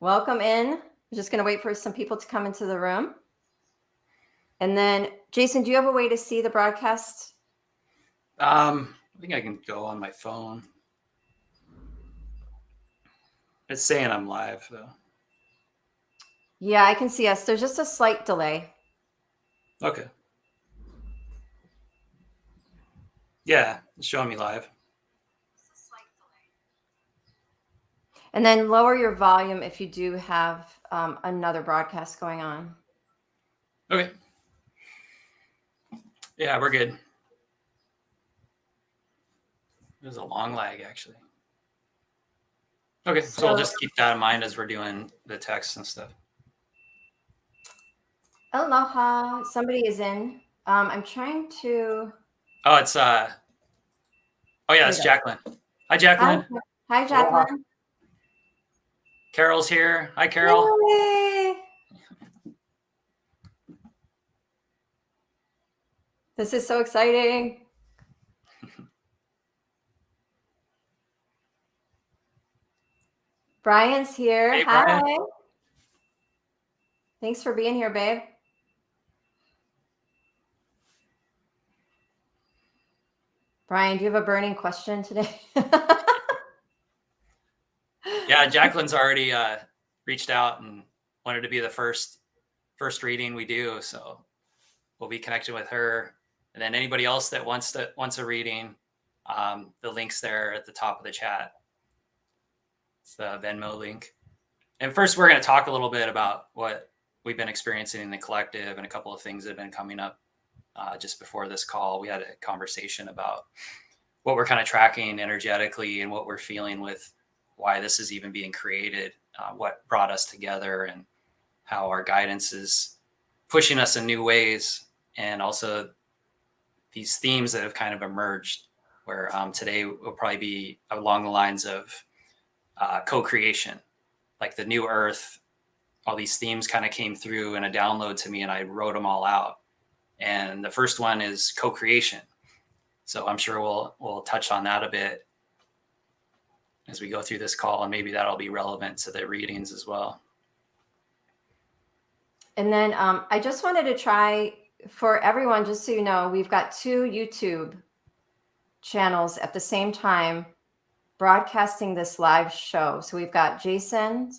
Welcome in. I'm just going to wait for some people to come into the room. And then, Jason, do you have a way to see the broadcast? I think I can go on my phone. It's saying I'm live, though. Yeah, I can see us. There's just a slight delay. Okay. Yeah, it's showing me live. And then lower your volume if you do have another broadcast going on. Okay. Yeah, we're good. There's a long lag, actually. Okay, so we'll just keep that in mind as we're doing the text and stuff. Aloha. Somebody is in. I'm trying to. Oh, it's oh yeah, it's Jacqueline. Hi, Jacqueline. Hi, Jacqueline. Carol's here. Hi, Carol. Yay! This is so exciting. Brian's here. Hey, Hi. Brian. Thanks for being here, babe. Brian, do you have a burning question today? Yeah, Jacqueline's already reached out and wanted to be the first reading we do, so we'll be connecting with her. And then anybody else that wants a reading, the link's there at the top of the chat. It's the Venmo link. And first, we're going to talk a little bit about what we've been experiencing in the collective and a couple of things that have been coming up just before this call. We had a conversation about what we're kind of tracking energetically and what we're feeling with why this is even being created, what brought us together, and how our guidance is pushing us in new ways, and also these themes that have kind of emerged, where today will probably be along the lines of co-creation, like the new earth. All these themes kind of came through in a download to me, and I wrote them all out. And the first one is co-creation. So I'm sure we'll touch on that a bit as we go through this call, and maybe that'll be relevant to the readings as well. And then I just wanted to try for everyone, just so you know, we've got 2 YouTube channels at the same time broadcasting this live show. So we've got Jason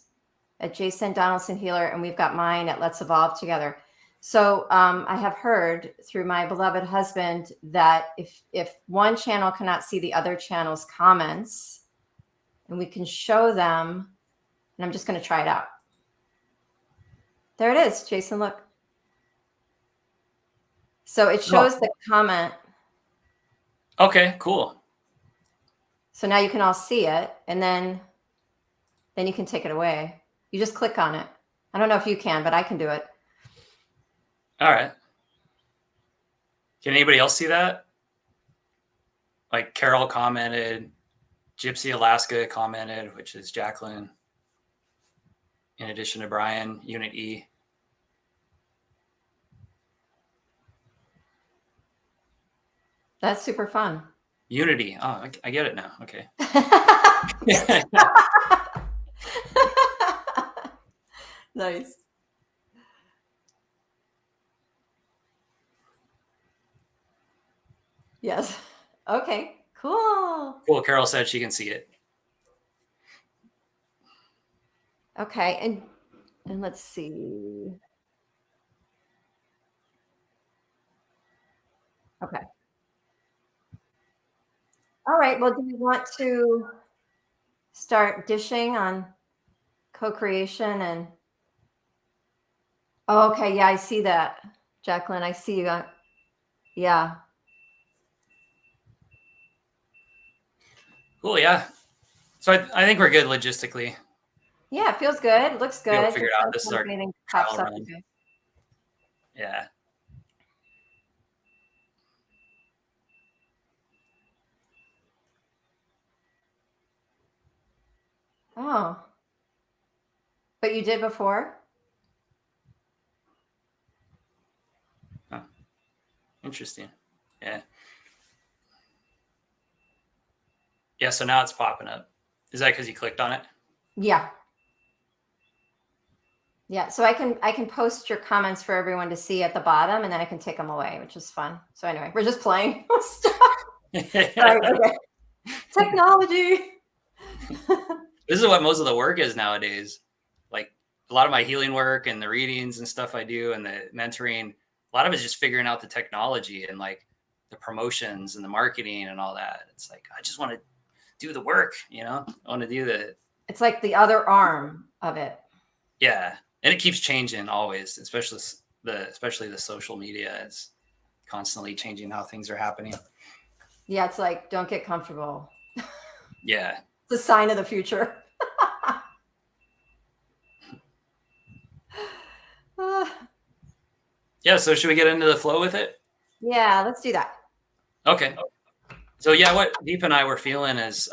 at Jason Donaldson Healer, and we've got mine at Let's Evolve Together. So I have heard through my beloved husband that if one channel cannot see the other channel's comments, and we can show them, and I'm just going to try it out. There it is, Jason, look. So it shows the comment. Okay, cool. So now you can all see it, and then you can take it away. You just click on it. I don't know if you can, but I can do it. All right. Can anybody else see that? Like Carol commented, Gypsy Alaska commented, which is Jacqueline, in addition to Brian, Unit E. That's super fun. Unity. Oh, I get it now. Okay. Nice. Yes. Okay, cool. Cool. Carol said she can see it. Okay, and let's see. Okay. All right, well, do you want to start dishing on co-creation and oh, okay, yeah, I see that, Jacqueline. I see you. Yeah. Cool. Yeah. So I think we're good logistically. Yeah, it feels good. It looks good. We'll figure it out. This is our trial run. Okay. Yeah. Oh. But you did before? Huh. Interesting. Yeah. Yeah, so now it's popping up. Is that because you clicked on it? Yeah. Yeah, so I can post your comments for everyone to see at the bottom, and then I can take them away, which is fun. So anyway, we're just playing stuff. All right, okay. Technology. This is what most of the work is nowadays. Like a lot of my healing work and the readings and stuff I do and the mentoring, a lot of it is just figuring out the technology and like the promotions and the marketing and all that. It's like, I just want to do the work, you know, I want to do the, It's like the other arm of it. yeah. And it keeps changing always, especially the social media is constantly changing how things are happening. Yeah, it's like, don't get comfortable. Yeah. It's a sign of the future. Yeah. So should we get into the flow with it? Yeah, let's do that. Okay. So yeah, what Deep and I were feeling is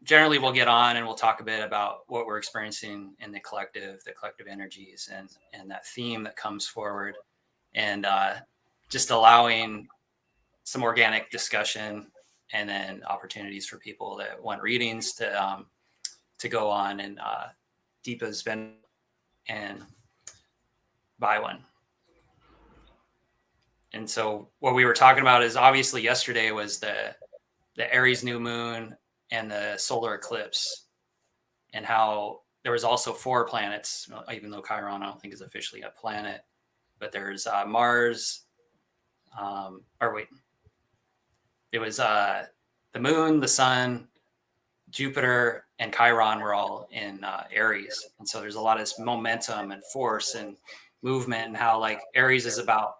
generally we'll get on and we'll talk a bit about what we're experiencing in the collective energies and that theme that comes forward, and just allowing some organic discussion and then opportunities for people that want readings to go on and Deepa's been and buy one. And so what we were talking about is obviously yesterday was the Aries new moon and the solar eclipse, and how there was also 4 planets, even though Chiron I don't think is officially a planet, but there's Mars, it was the moon, the sun, Jupiter, and Chiron were all in Aries. And so there's a lot of this momentum and force and movement, and how like Aries is about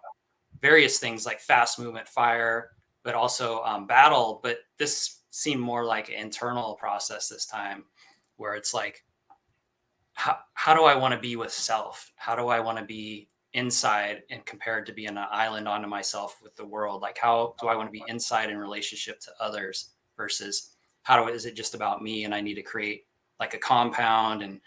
various things like fast movement, fire, but also battle. But this seemed more like an internal process this time, where it's like, how do I want to be with self? How do I want to be inside and compared to being an island onto myself with the world? Like, how do I want to be inside in relationship to others versus is it just about me and I need to create like a compound and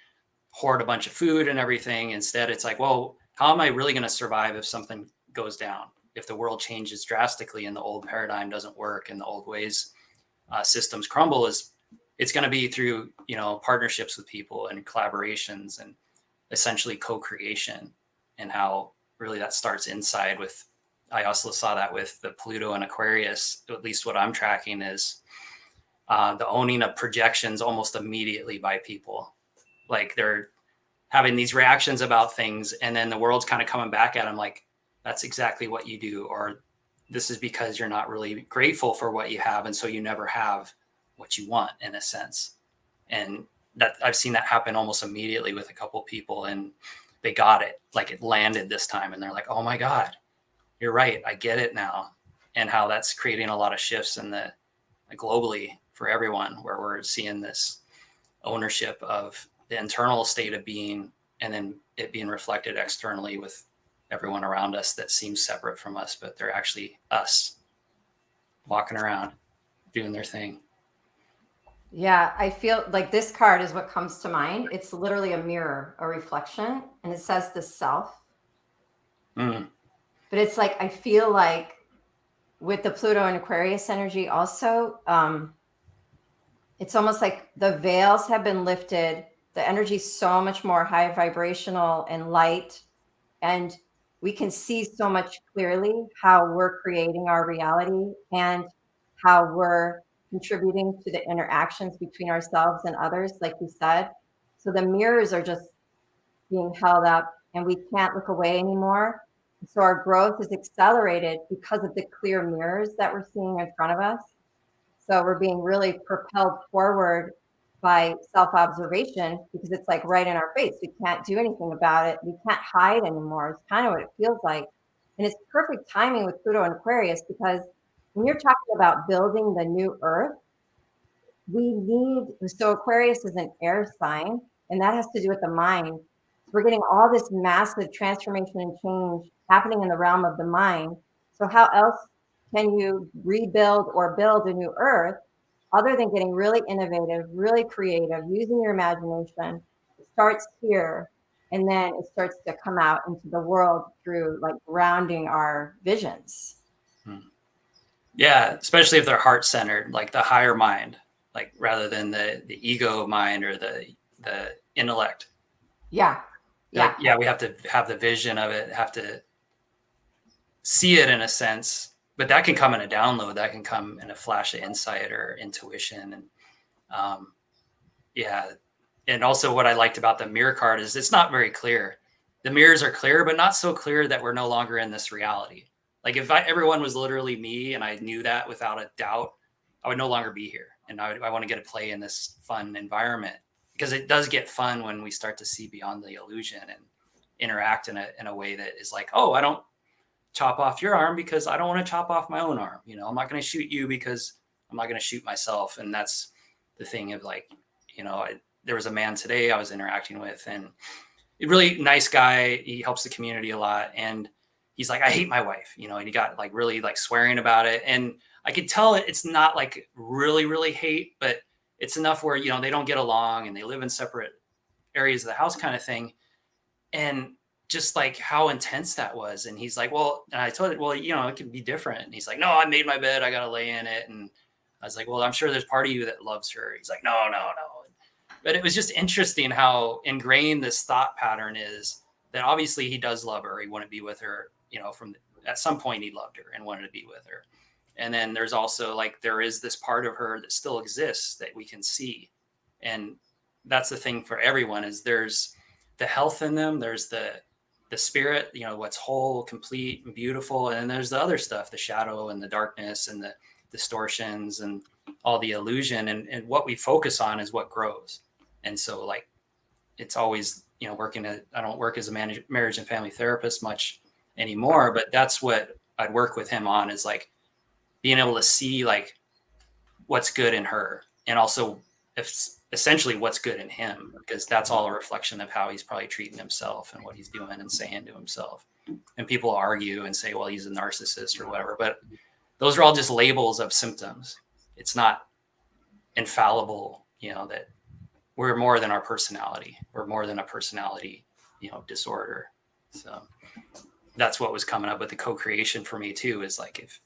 hoard a bunch of food and everything? Instead, it's like, well, how am I really going to survive if something goes down? If the world changes drastically and the old paradigm doesn't work and the old ways systems crumble, it's going to be through, you know, partnerships with people and collaborations and essentially co-creation, and how really that starts inside with, I also saw that with the Pluto and Aquarius, at least what I'm tracking is the owning of projections almost immediately by people. Like they're having these reactions about things, and then the world's kind of coming back at them like, that's exactly what you do, or this is because you're not really grateful for what you have, and so you never have what you want, in a sense. And that I've seen that happen almost immediately with a couple people, and they got it, like it landed this time, and they're like, oh my God, you're right, I get it now. And how that's creating a lot of shifts in the globally for everyone, where we're seeing this ownership of the internal state of being, and then it being reflected externally with everyone around us that seems separate from us, but they're actually us walking around doing their thing. Yeah, I feel like this card is what comes to mind. It's literally a mirror, a reflection, and it says the self. But it's like, I feel like with the Pluto and Aquarius energy also, it's almost like the veils have been lifted. The energy is so much more high vibrational and light, and we can see so much clearly how we're creating our reality and how we're contributing to the interactions between ourselves and others, like you said. So the mirrors are just being held up, and we can't look away anymore. So our growth is accelerated because of the clear mirrors that we're seeing in front of us. So we're being really propelled forward by self-observation, because it's like right in our face. We can't do anything about it. We can't hide anymore. It's kind of what it feels like. And it's perfect timing with Pluto and Aquarius, because when you're talking about building the new earth, so Aquarius is an air sign, and that has to do with the mind. So we're getting all this massive transformation and change happening in the realm of the mind. So how else can you rebuild or build a new earth other than getting really innovative, really creative, using your imagination? It starts here, and then it starts to come out into the world through like grounding our visions. Yeah, especially if they're heart centered, like the higher mind, like rather than the ego mind or the intellect. Yeah. Yeah. yeah, we have to have the vision of it, have to see it in a sense, but that can come in a download, that can come in a flash of insight or intuition. And yeah. And also what I liked about the mirror card is it's not very clear. The mirrors are clear, but not so clear that we're no longer in this reality. Like if everyone was literally me and I knew that without a doubt, I would no longer be here. And I want to get to play in this fun environment, because it does get fun when we start to see beyond the illusion and interact in a way that is like, oh, I don't chop off your arm because I don't want to chop off my own arm. You know, I'm not going to shoot you because I'm not going to shoot myself. And that's the thing of like, you know, there was a man today I was interacting with, and a really nice guy. He helps the community a lot. And he's like, I hate my wife, you know, and he got like really like swearing about it. And I could tell it's not like really, really hate, but it's enough where, you know, they don't get along and they live in separate areas of the house kind of thing. And just like how intense that was. And he's like, well, and I told it, well, you know, it can be different. And he's like, no, I made my bed, I got to lay in it. And I was like, well, I'm sure there's part of you that loves her. He's like, no. But it was just interesting how ingrained this thought pattern is, that obviously he does love her. He wanted to be with her, you know, at some point he loved her and wanted to be with her. And then there's also like, there is this part of her that still exists that we can see. And that's the thing for everyone, is there's the health in them. There's the spirit, you know, what's whole, complete, and beautiful. And then there's the other stuff, the shadow and the darkness and the distortions and all the illusion. And what we focus on is what grows. And so like, it's always, you know, I don't work as a marriage and family therapist much anymore, but that's what I'd work with him on, is like being able to see like what's good in her, and also essentially what's good in him, because that's all a reflection of how he's probably treating himself and what he's doing and saying to himself. And people argue and say, well, he's a narcissist or whatever, but those are all just labels of symptoms. It's not infallible, you know, that we're more than our personality. We're more than a personality, you know, disorder. So that's what was coming up with the co-creation for me too, is like, if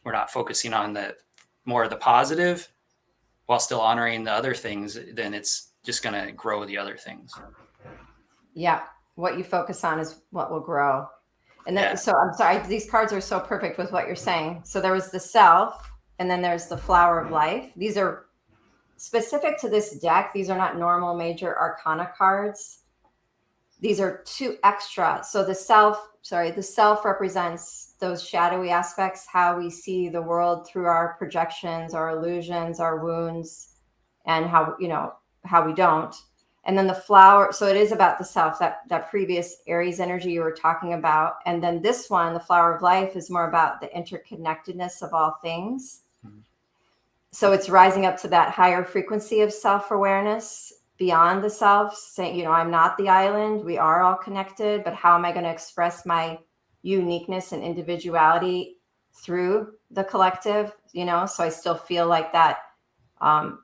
we're not focusing on the more of the positive while still honoring the other things, then it's just going to grow the other things. Yeah. What you focus on is what will grow. And then, so I'm sorry, these cards are so perfect with what you're saying. So there was the self, and then there's the flower of life. These are specific to this deck. These are not normal major arcana cards. These are 2 extra. So the self represents those shadowy aspects, how we see the world through our projections, our illusions, our wounds, and how, you know, how we don't. And then the flower, so it is about the self, that previous Aries energy you were talking about. And then this one, the flower of life, is more about the interconnectedness of all things. Mm-hmm. So it's rising up to that higher frequency of self-awareness beyond the self, saying, you know, I'm not the island. We are all connected, but how am I going to express my uniqueness and individuality through the collective, you know? So I still feel like that. I'm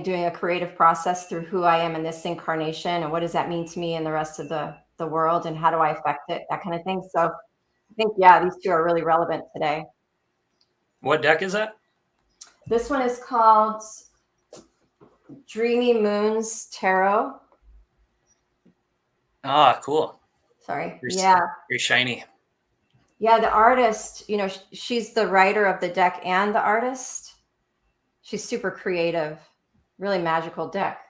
doing a creative process through who I am in this incarnation, and what does that mean to me and the rest of the world, and how do I affect it, that kind of thing. So I think, yeah, these 2 are really relevant today. What deck is that? This one is called Dreamy Moons Tarot. Ah, cool. Sorry. Very shiny. Yeah, the artist, you know, she's the writer of the deck and the artist. She's super creative, really magical deck.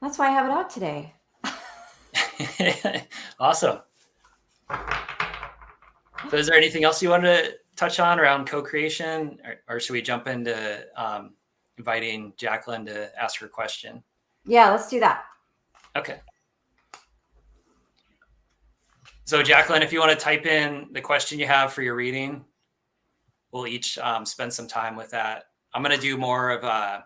That's why I have it out today. Awesome. So is there anything else you wanted to touch on around co-creation, or should we jump into inviting Jacqueline to ask her question? Yeah, let's do that. Okay. So Jacqueline, if you want to type in the question you have for your reading, we'll each spend some time with that. I'm going to do more of a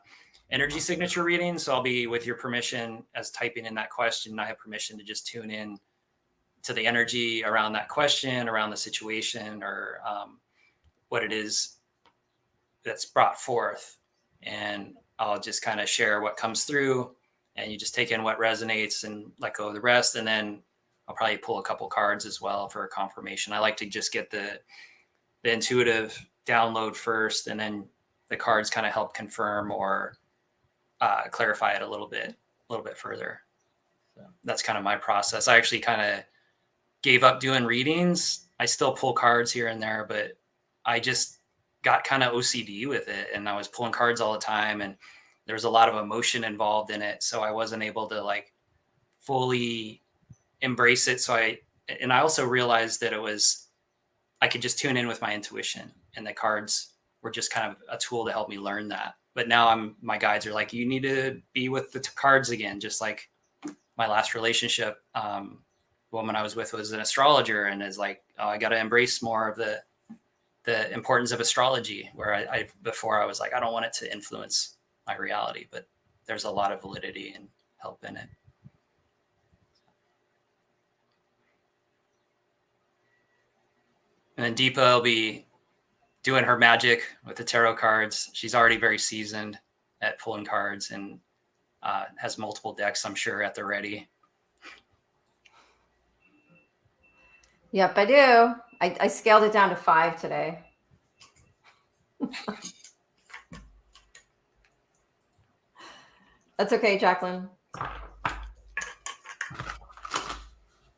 energy signature reading. So I'll be, with your permission, as typing in that question, I have permission to just tune in to the energy around that question, around the situation, or what it is that's brought forth. And I'll just kind of share what comes through, and you just take in what resonates and let go of the rest. And then I'll probably pull a couple cards as well for a confirmation. I like to just get the intuitive download first, and then the cards kind of help confirm or clarify it a little bit further. So that's kind of my process. I actually kind of gave up doing readings. I still pull cards here and there, but I just got kind of OCD with it, and I was pulling cards all the time, and there was a lot of emotion involved in it. So I wasn't able to like fully embrace it. So I also realized that I could just tune in with my intuition, and the cards were just kind of a tool to help me learn that. But now my guides are like, you need to be with the cards again. Just like my last relationship, the woman I was with was an astrologer, and is like, oh, I got to embrace more of the importance of astrology, where I before I was like, I don't want it to influence my reality, but there's a lot of validity and help in it. And then Deepa will be doing her magic with the tarot cards. She's already very seasoned at pulling cards, and has multiple decks, I'm sure, at the ready. Yep, I do. I scaled it down to 5 today. That's okay, Jacqueline.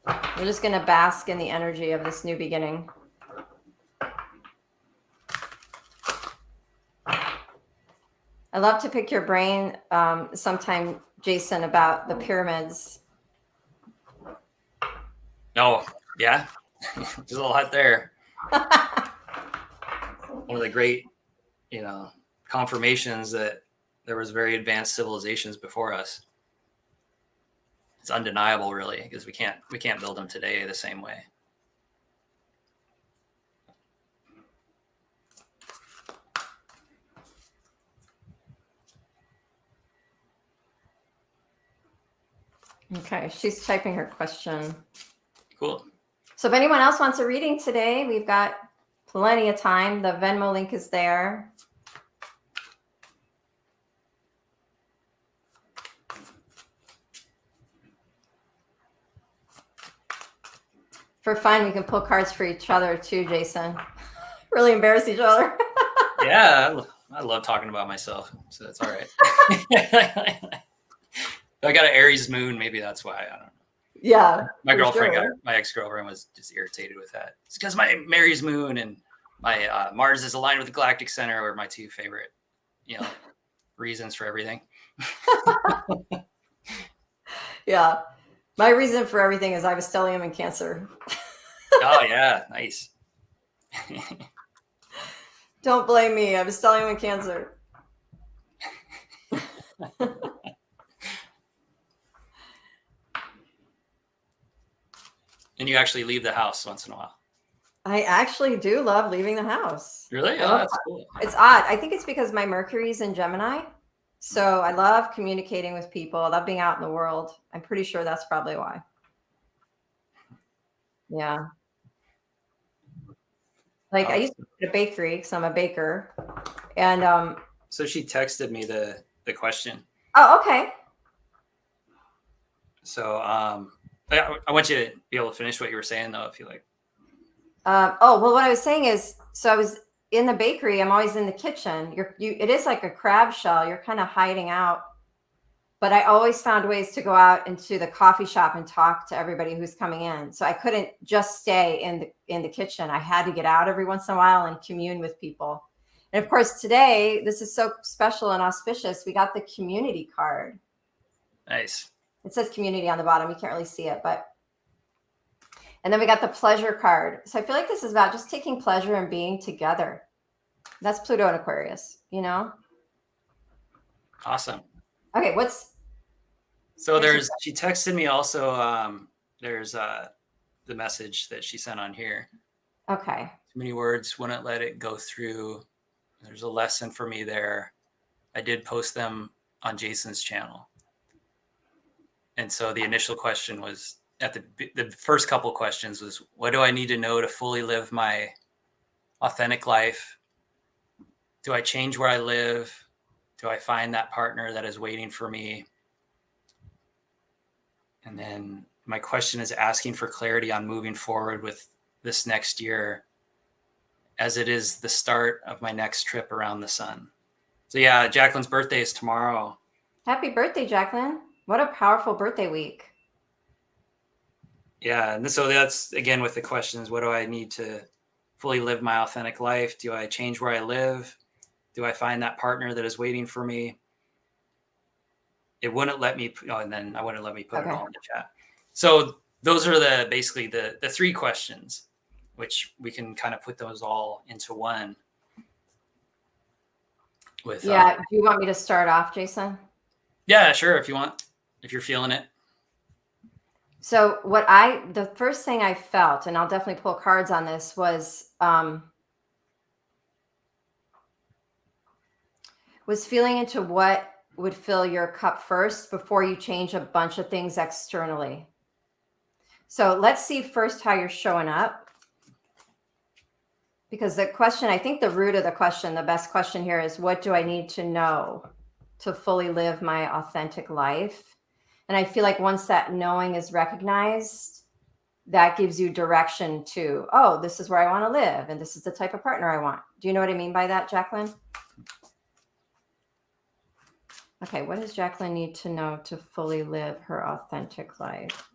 We're just going to bask in the energy of this new beginning. I love to pick your brain sometime, Jason, about the pyramids. Oh, yeah. There's a lot there. One of the great, confirmations that there was very advanced civilizations before us. It's undeniable, really, because we can't build them today the same way. Okay, she's typing her question. Cool. So if anyone else wants a reading today, we've got plenty of time. The Venmo link is there. For fun, we can pull cards for each other too, Jason. Really embarrass each other. Yeah, I love talking about myself, so that's all right. I got an Aries moon, maybe that's why. I don't know. Yeah. My girlfriend, my ex-girlfriend, was just irritated with that. It's because my Aries moon and my Mars is aligned with the Galactic Center are my two favorite, reasons for everything. Yeah. My reason for everything is I have a stellium in Cancer. Oh, yeah. Nice. Don't blame me. I have a stellium in Cancer. And you actually leave the house once in a while. I actually do love leaving the house. Really? Oh, that's cool. It's odd. I think it's because my Mercury's in Gemini. So I love communicating with people. I love being out in the world. I'm pretty sure that's probably why. Yeah. Like I used to work at a bakery because I'm a baker. And so she texted me the question. Oh, okay. So I want you to be able to finish what you were saying, though, if you like. Well, what I was saying is, so I was in the bakery. I'm always in the kitchen. It is like a crab shell. You're kind of hiding out. But I always found ways to go out into the coffee shop and talk to everybody who's coming in. So I couldn't just stay in the kitchen. I had to get out every once in a while and commune with people. And of course, today, this is so special and auspicious. We got the community card. Nice. It says community on the bottom. You can't really see it, and then we got the pleasure card. So I feel like this is about just taking pleasure and being together. That's Pluto and Aquarius, Awesome. Okay, so she texted me also, there's the message that she sent on here. Okay. Too many words, wouldn't let it go through. There's a lesson for me there. I did post them on Jason's channel. And so the initial question was, the first couple questions was, what do I need to know to fully live my authentic life? Do I change where I live? Do I find that partner that is waiting for me? And then my question is asking for clarity on moving forward with this next year, as it is the start of my next trip around the sun. So yeah, Jacqueline's birthday is tomorrow. Happy birthday, Jacqueline. What a powerful birthday week. Yeah, and so that's again with the questions: what do I need to fully live my authentic life? Do I change where I live? Do I find that partner that is waiting for me? It wouldn't let me, and then I wouldn't let me put it all in the chat. So those are basically the three questions, which we can kind of put those all into one. With do you want me to start off, Jason? Yeah, sure, if you want, if you're feeling it. So the first thing I felt, and I'll definitely pull cards on this, was feeling into what would fill your cup first before you change a bunch of things externally. So let's see first how you're showing up. Because the question, I think the root of the question, the best question here is, what do I need to know to fully live my authentic life? And I feel like once that knowing is recognized, that gives you direction to, oh, this is where I want to live. And this is the type of partner I want. Do you know what I mean by that, Jacqueline? Okay, what does Jacqueline need to know to fully live her authentic life?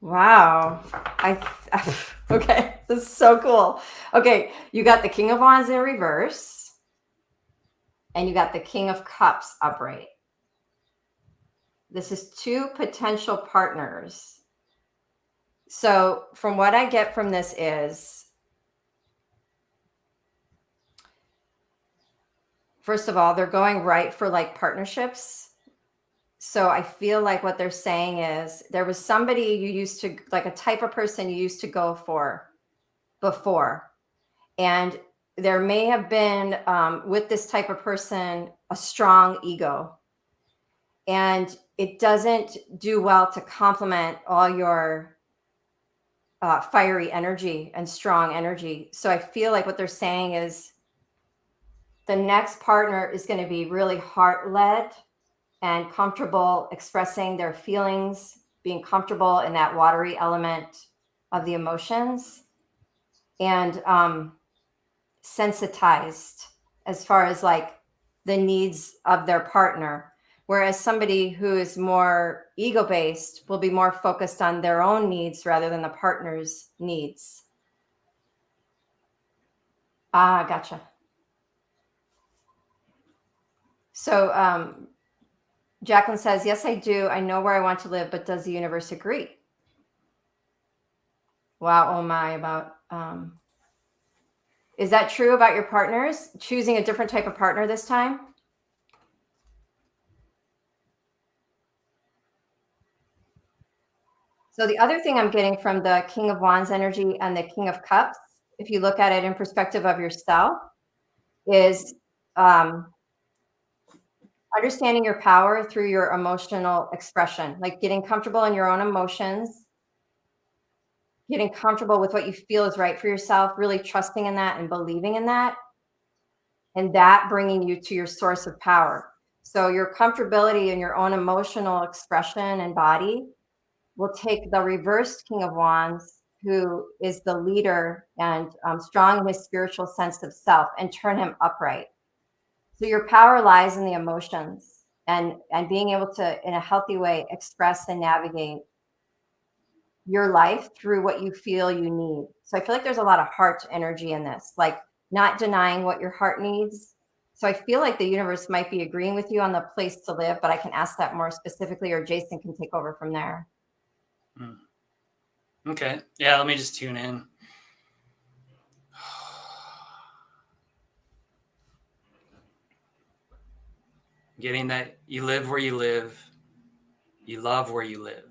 Wow. Okay, this is so cool. Okay, you got the King of Wands in reverse, and you got the King of Cups upright. This is two potential partners. So from what I get from this is, first of all, they're going right for like partnerships. So I feel like what they're saying is there was somebody you used to, like a type of person you used to go for before. And there may have been with this type of person, a strong ego. And it doesn't do well to complement all your fiery energy and strong energy. So I feel like what they're saying is the next partner is going to be really heart-led and comfortable expressing their feelings, being comfortable in that watery element of the emotions, and sensitized as far as like the needs of their partner. Whereas somebody who is more ego-based will be more focused on their own needs rather than the partner's needs. Ah, gotcha. So Jacqueline says, yes, I do. I know where I want to live, but does the universe agree? Wow, oh my, about, is that true about your partners? Choosing a different type of partner this time? So the other thing I'm getting from the King of Wands energy and the King of Cups, if you look at it in perspective of yourself, is understanding your power through your emotional expression, like getting comfortable in your own emotions, getting comfortable with what you feel is right for yourself, really trusting in that and believing in that, and that bringing you to your source of power. So your comfortability in your own emotional expression and body will take the reversed King of Wands, who is the leader and strong in his spiritual sense of self, and turn him upright. So your power lies in the emotions and being able to, in a healthy way, express and navigate your life through what you feel you need. So I feel like there's a lot of heart energy in this, like not denying what your heart needs. So I feel like the universe might be agreeing with you on the place to live, but I can ask that more specifically, or Jason can take over from there. Okay. Yeah, let me just tune in. Getting that you live where you live, you love where you live.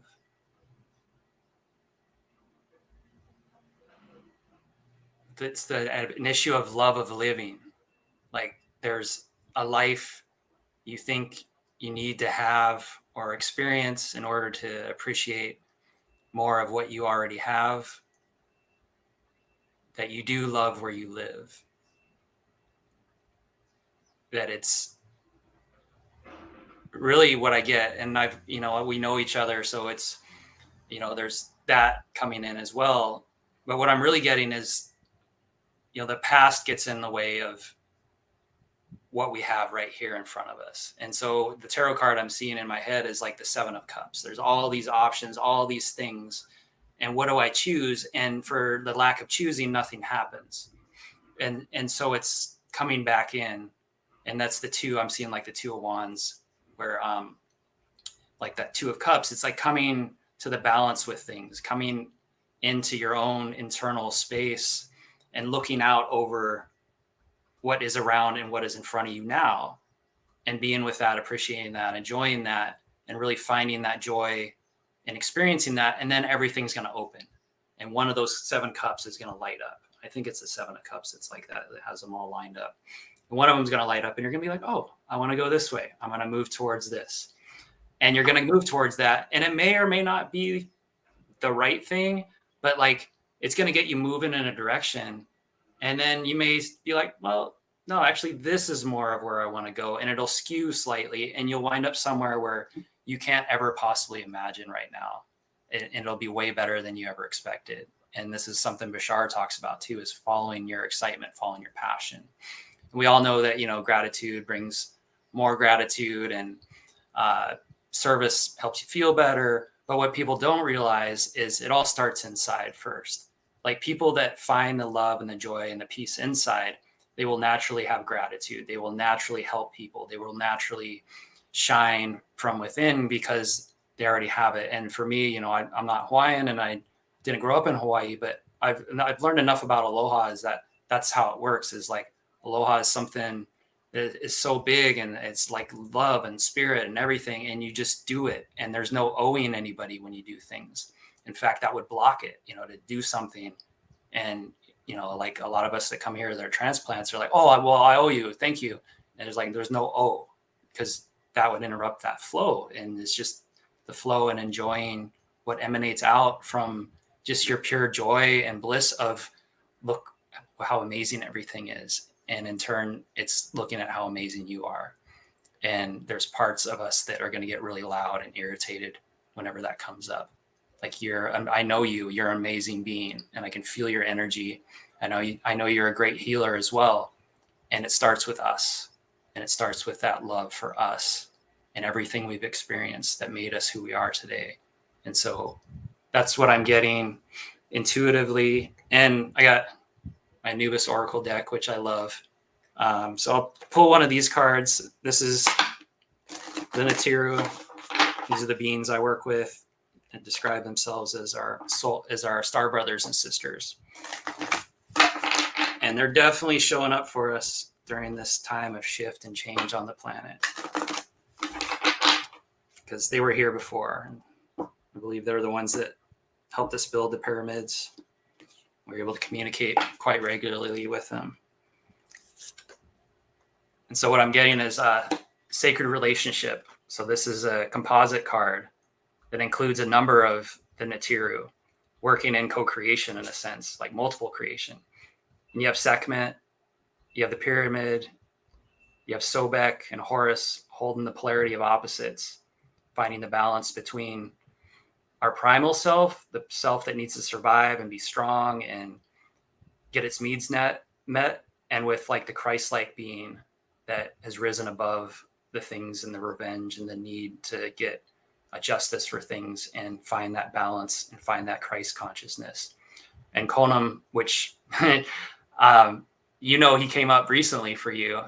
It's an issue of love of living. Like there's a life you think you need to have or experience in order to appreciate more of what you already have, that you do love where you live, that it's really what I get. And we know each other, so it's, there's that coming in as well. But what I'm really getting is, the past gets in the way of what we have right here in front of us. And so the tarot card I'm seeing in my head is like the 7 of Cups. There's all these options, all these things. And what do I choose? And for the lack of choosing, nothing happens. And so it's coming back in. And that's the 2, I'm seeing like the 2 of Wands, where like that 2 of Cups, it's like coming to the balance with things, coming into your own internal space and looking out over what is around and what is in front of you now, and being with that, appreciating that, enjoying that, and really finding that joy and experiencing that. And then everything's going to open. And one of those 7 cups is going to light up. I think it's the 7 of Cups. It's like that. It has them all lined up. And one of them is going to light up, and you're going to be like, oh, I want to go this way. I'm going to move towards this. And you're going to move towards that. And it may or may not be the right thing, but like, it's going to get you moving in a direction. And then you may be like, well, no, actually, this is more of where I want to go. And it'll skew slightly, and you'll wind up somewhere where you can't ever possibly imagine right now. And it'll be way better than you ever expected. And this is something Bashar talks about too, is following your excitement, following your passion. And we all know that, gratitude brings more gratitude, and service helps you feel better. But what people don't realize is it all starts inside first. Like, people that find the love and the joy and the peace inside, they will naturally have gratitude. They will naturally help people. They will naturally shine from within because they already have it. And for me, I'm not Hawaiian, and I didn't grow up in Hawaii, but I've learned enough about aloha is that that's how it works. Is like, aloha is something that is so big, and it's like love and spirit and everything. And you just do it. And there's no owing anybody when you do things. In fact, that would block it, to do something. And, like a lot of us that come here, they're transplants, are like, oh, well, I owe you. Thank you. And there's no owe, because that would interrupt that flow. And it's just the flow and enjoying what emanates out from just your pure joy and bliss of, look how amazing everything is. And in turn, it's looking at how amazing you are. And there's parts of us that are going to get really loud and irritated whenever that comes up. Like, I know you're an amazing being, and I can feel your energy. I know you're a great healer as well. And it starts with us, and it starts with that love for us and everything we've experienced that made us who we are today. And so that's what I'm getting intuitively. And I got my Anubis Oracle deck, which I love. So I'll pull one of these cards. This is the Natiru. These are the beings I work with, and describe themselves as our soul, as our star brothers and sisters. And they're definitely showing up for us during this time of shift and change on the planet, because they were here before. I believe they're the ones that helped us build the pyramids. We were able to communicate quite regularly with them. And so what I'm getting is a sacred relationship. So this is a composite card that includes a number of the Natiru working in co-creation, in a sense, like multiple creation. And you have Sekhmet, you have the pyramid, you have Sobek and Horus holding the polarity of opposites, finding the balance between our primal self, the self that needs to survive and be strong and get its needs met, and with like the Christ-like being that has risen above the things and the revenge and the need to get a justice for things and find that balance and find that Christ consciousness. And Konam, which he came up recently for you,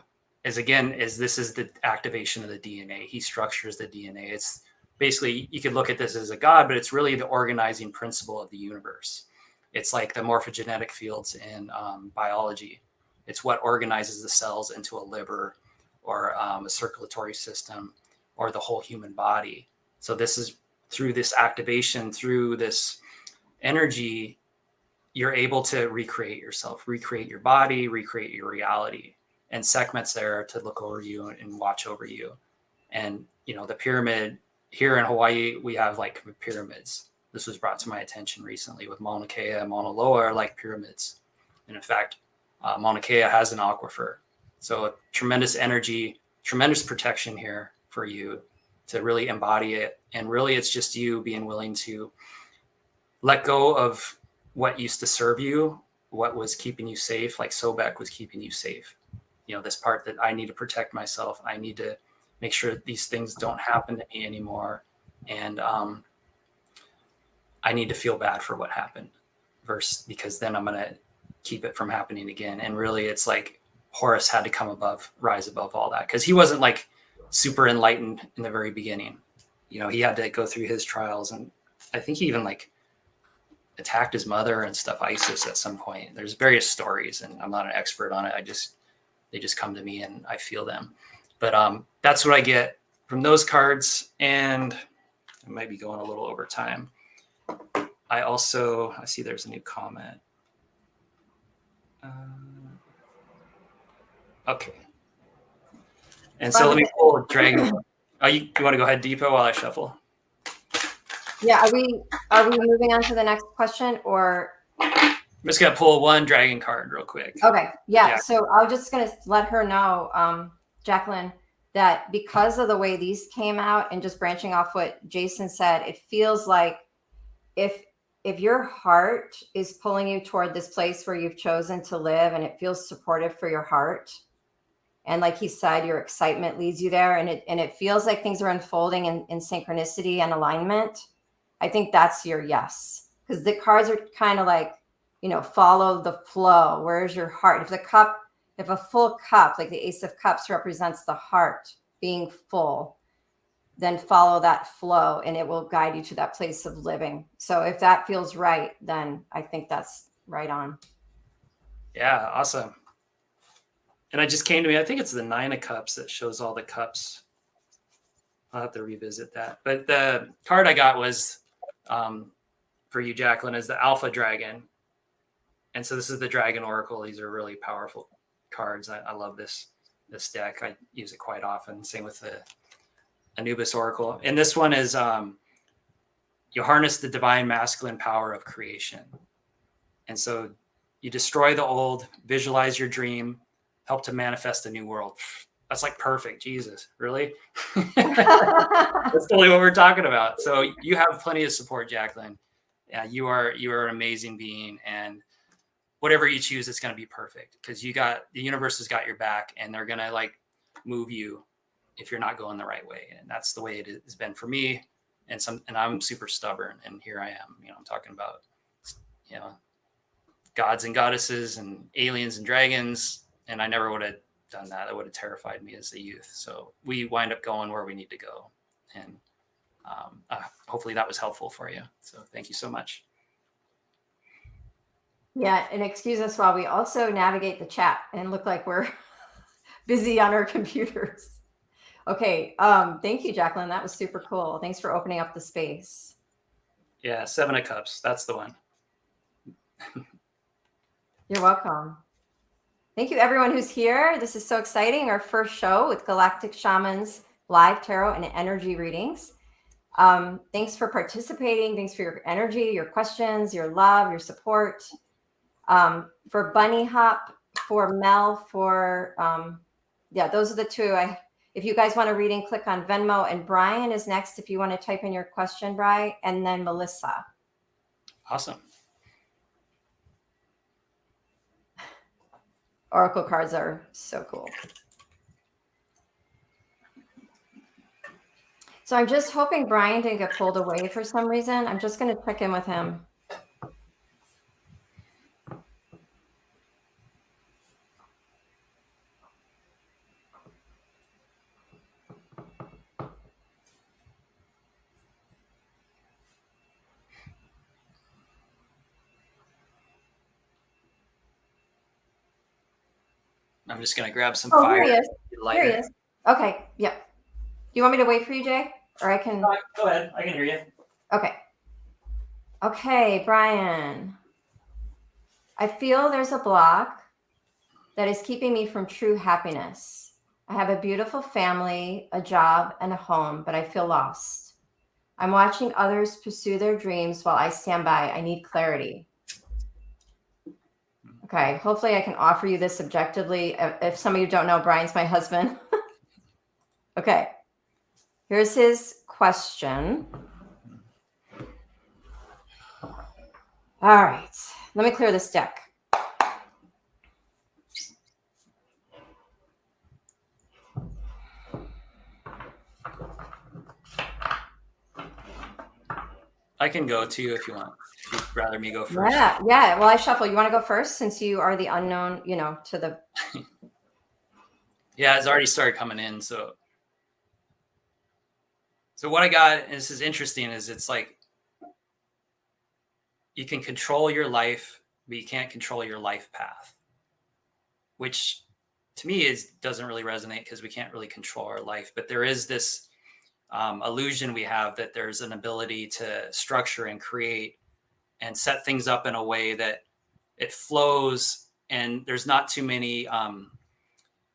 this is the activation of the DNA. He structures the DNA. It's basically, you could look at this as a god, but it's really the organizing principle of the universe. It's like the morphogenetic fields in biology. It's what organizes the cells into a liver or a circulatory system or the whole human body. So this is through this activation, through this energy, you're able to recreate yourself, recreate your body, recreate your reality. And Sekhmet's there to look over you and watch over you. And, the pyramid here in Hawaii, we have like pyramids. This was brought to my attention recently with Mauna Kea and Mauna Loa are like pyramids. And in fact, Mauna Kea has an aquifer. So tremendous energy, tremendous protection here for you to really embody it. And really, it's just you being willing to let go of what used to serve you, what was keeping you safe, like Sobek was keeping you safe. You know, this part that I need to protect myself. I need to make sure that these things don't happen to me anymore. And I need to feel bad for what happened versus because then I'm going to keep it from happening again. And really it's like Horus had to rise above all that. Cause he wasn't like super enlightened in the very beginning. You know, he had to go through his trials, and I think he even like attacked his mother and stuff, Isis, at some point. There's various stories, and I'm not an expert on it. They just come to me and I feel them. But that's what I get from those cards. And I might be going a little over time. I see there's a new comment. Okay. And so let me pull Dragon. Oh, you want to go ahead, Deepa, while I shuffle? Yeah, are we moving on to the next question, or? I'm just gonna pull one dragon card real quick. Okay, yeah. So I'm just gonna let her know, Jacqueline, that because of the way these came out, and just branching off what Jason said, it feels like if your heart is pulling you toward this place where you've chosen to live, and it feels supportive for your heart, and like he said, your excitement leads you there, and it feels like things are unfolding in synchronicity and alignment, I think that's your yes. Because the cards are kind of like, you know, follow the flow. Where's your heart? If a full cup, like the Ace of Cups, represents the heart being full, then follow that flow and it will guide you to that place of living. So if that feels right, then I think that's right on. Yeah, awesome. And it just came to me, I think it's the 9 of Cups that shows all the cups. I'll have to revisit that. But the card I got was, for you, Jacqueline, is the Alpha Dragon. And so this is the Dragon Oracle. These are really powerful cards. I love this deck. I use it quite often. Same with the Anubis Oracle. And this one is, you harness the divine masculine power of creation. And so you destroy the old, visualize your dream, help to manifest a new world. That's like perfect. Jesus, really? That's totally what we're talking about. So you have plenty of support, Jacqueline. Yeah, you are an amazing being, and whatever you choose, it's going to be perfect because the universe has got your back, and they're going to like move you if you're not going the right way. And that's the way it has been for me. And I'm super stubborn, and here I am. You know, I'm talking about, you know, gods and goddesses and aliens and dragons, and I never would have done that. That would have terrified me as a youth. So we wind up going where we need to go, and hopefully that was helpful for you. So thank you so much. Yeah, and excuse us while we also navigate the chat and look like we're busy on our computers. Okay, thank you, Jacqueline. That was super cool. Thanks for opening up the space. Yeah, 7 of Cups. That's the one. You're welcome. Thank you, everyone who's here. This is so exciting. Our first show with Galactic Shamans, live tarot and energy readings. Thanks for participating. Thanks for your energy, your questions, your love, your support. For Bunny Hop, for Mel, for those are the two. If you guys want a reading, click on Venmo, and Brian is next if you want to type in your question, Brian, and then Melissa. Awesome. Oracle cards are so cool. So I'm just hoping Brian didn't get pulled away for some reason. I'm just going to check in with him. I'm just going to grab some fire. Here he is. Okay. Yep. Do you want me to wait for you, Jay? Or I can... Go ahead. I can hear you. Okay. Okay, Brian. I feel there's a block that is keeping me from true happiness. I have a beautiful family, a job, and a home, but I feel lost. I'm watching others pursue their dreams while I stand by. I need clarity. Okay, hopefully I can offer you this objectively. If some of you don't know, Brian's my husband. Okay, here's his question. All right, let me clear this deck. I can go too if you want. If you'd rather me go first. Yeah. Well, I shuffle. You want to go first since you are the unknown, to the. Yeah, it's already started coming in. So what I got, and this is interesting, is it's like you can control your life, but you can't control your life path, which to me doesn't really resonate because we can't really control our life. But there is this illusion we have that there's an ability to structure and create and set things up in a way that it flows and there's not too many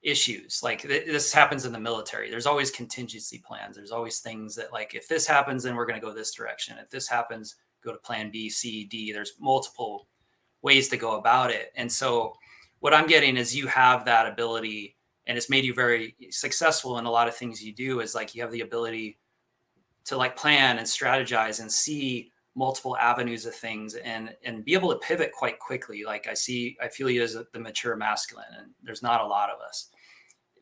issues. Like this happens in the military. There's always contingency plans. There's always things that, like, if this happens, then we're going to go this direction. If this happens, go to plan B, C, D. There's multiple ways to go about it. And so what I'm getting is you have that ability, and it's made you very successful in a lot of things you do, is like you have the ability to like plan and strategize and see multiple avenues of things and be able to pivot quite quickly. Like I feel you as the mature masculine, and there's not a lot of us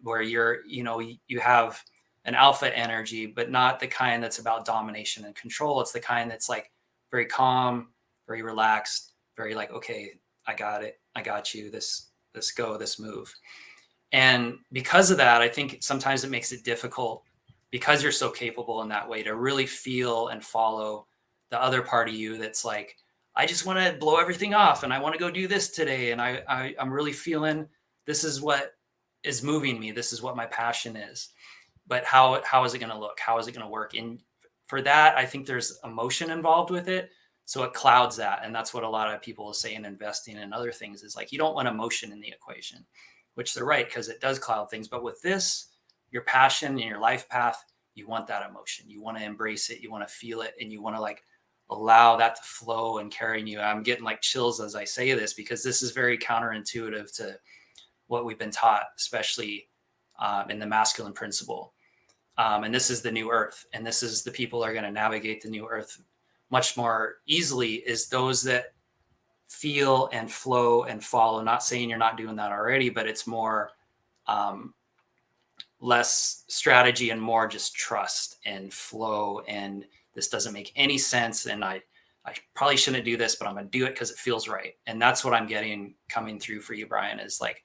where you have an alpha energy, but not the kind that's about domination and control. It's the kind that's like very calm, very relaxed, very like, okay, I got it. I got you. This go, this move. And because of that, I think sometimes it makes it difficult, because you're so capable in that way, to really feel and follow the other part of you that's like, I just want to blow everything off and I want to go do this today. And I'm really feeling this is what is moving me. This is what my passion is. But how is it going to look? How is it going to work? And for that, I think there's emotion involved with it. So it clouds that. And that's what a lot of people say in investing and other things is like, you don't want emotion in the equation, which they're right, because it does cloud things. But with this, your passion and your life path, you want that emotion. You want to embrace it. You want to feel it. And you want to like allow that to flow and carry you. I'm getting like chills as I say this, because this is very counterintuitive to what we've been taught, especially in the masculine principle. And this is the new earth. And this is the people that are going to navigate the new earth much more easily, is those that feel and flow and follow. Not saying you're not doing that already, but it's more less strategy and more just trust and flow. And this doesn't make any sense. And I probably shouldn't do this, but I'm going to do it because it feels right. And that's what I'm getting coming through for you, Brian, is like,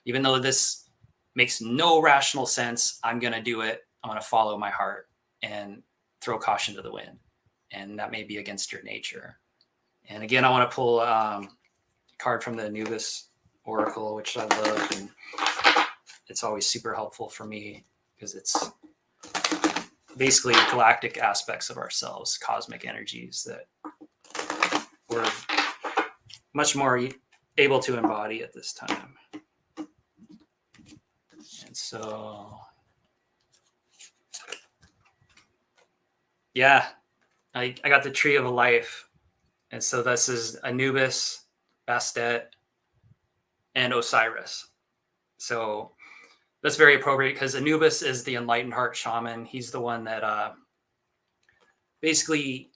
even though this makes no rational sense, I'm going to do it. I'm going to follow my heart and throw caution to the wind. And that may be against your nature. And again, I want to pull a card from the Anubis Oracle, which I love. And it's always super helpful for me because it's basically galactic aspects of ourselves, cosmic energies that we're much more able to embody at this time. And so, yeah, I got the Tree of Life. And so this is Anubis, Bastet, and Osiris. So that's very appropriate because Anubis is the enlightened heart shaman. He's the one that basically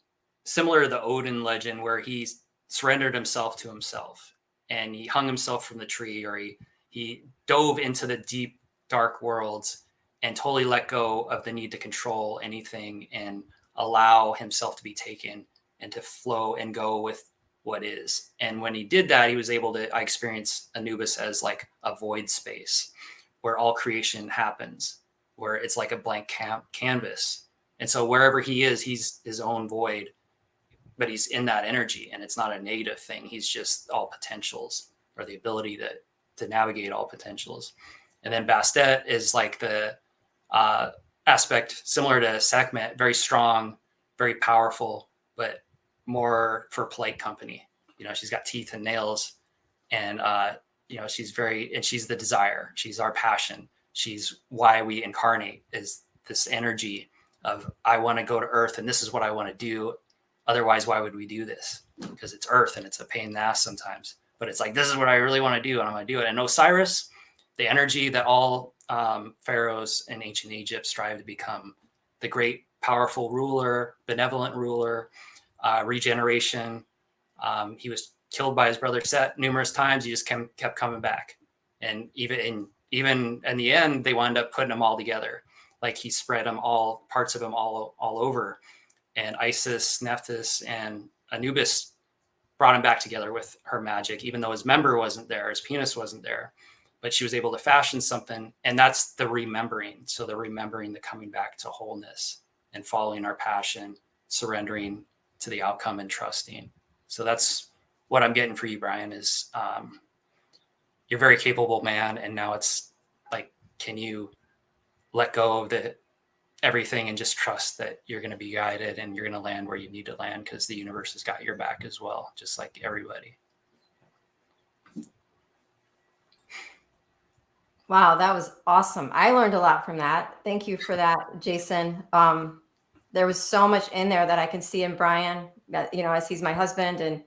similar to the Odin legend, where he surrendered himself to himself and he hung himself from the tree, or he dove into the deep, dark worlds and totally let go of the need to control anything and allow himself to be taken and to flow and go with what is. And when he did that, he was able to, I experience Anubis as like a void space where all creation happens, where it's like a blank canvas. And so wherever he is, he's his own void, but he's in that energy, and it's not a negative thing. He's just all potentials, or the ability to navigate all potentials. And then Bastet is like the aspect similar to Sekhmet, very strong, very powerful, but more for polite company. She's got teeth and nails, and she's the desire. She's our passion. She's why we incarnate, is this energy of, I want to go to Earth and this is what I want to do. Otherwise, why would we do this? Because it's Earth and it's a pain in the ass sometimes. But it's like, this is what I really want to do, and I'm going to do it. And Osiris, the energy that all pharaohs in ancient Egypt strive to become, the great, powerful ruler, benevolent ruler, regeneration, He was killed by his brother Set numerous times. He just kept coming back. And even in the end, they wound up putting them all together. Like he spread them all, parts of them all over. And Isis, Nephthys, and Anubis brought him back together with her magic, even though his member wasn't there, his penis wasn't there. But she was able to fashion something. And that's the remembering. So the remembering, the coming back to wholeness and following our passion, surrendering to the outcome and trusting. So that's what I'm getting for you, Brian, is you're a very capable man. And now it's like, can you let go of everything and just trust that you're going to be guided and you're going to land where you need to land, because the universe has got your back as well, just like everybody. Wow, that was awesome. I learned a lot from that. Thank you for that, Jason. There was so much in there that I can see in Brian, that, as he's my husband, and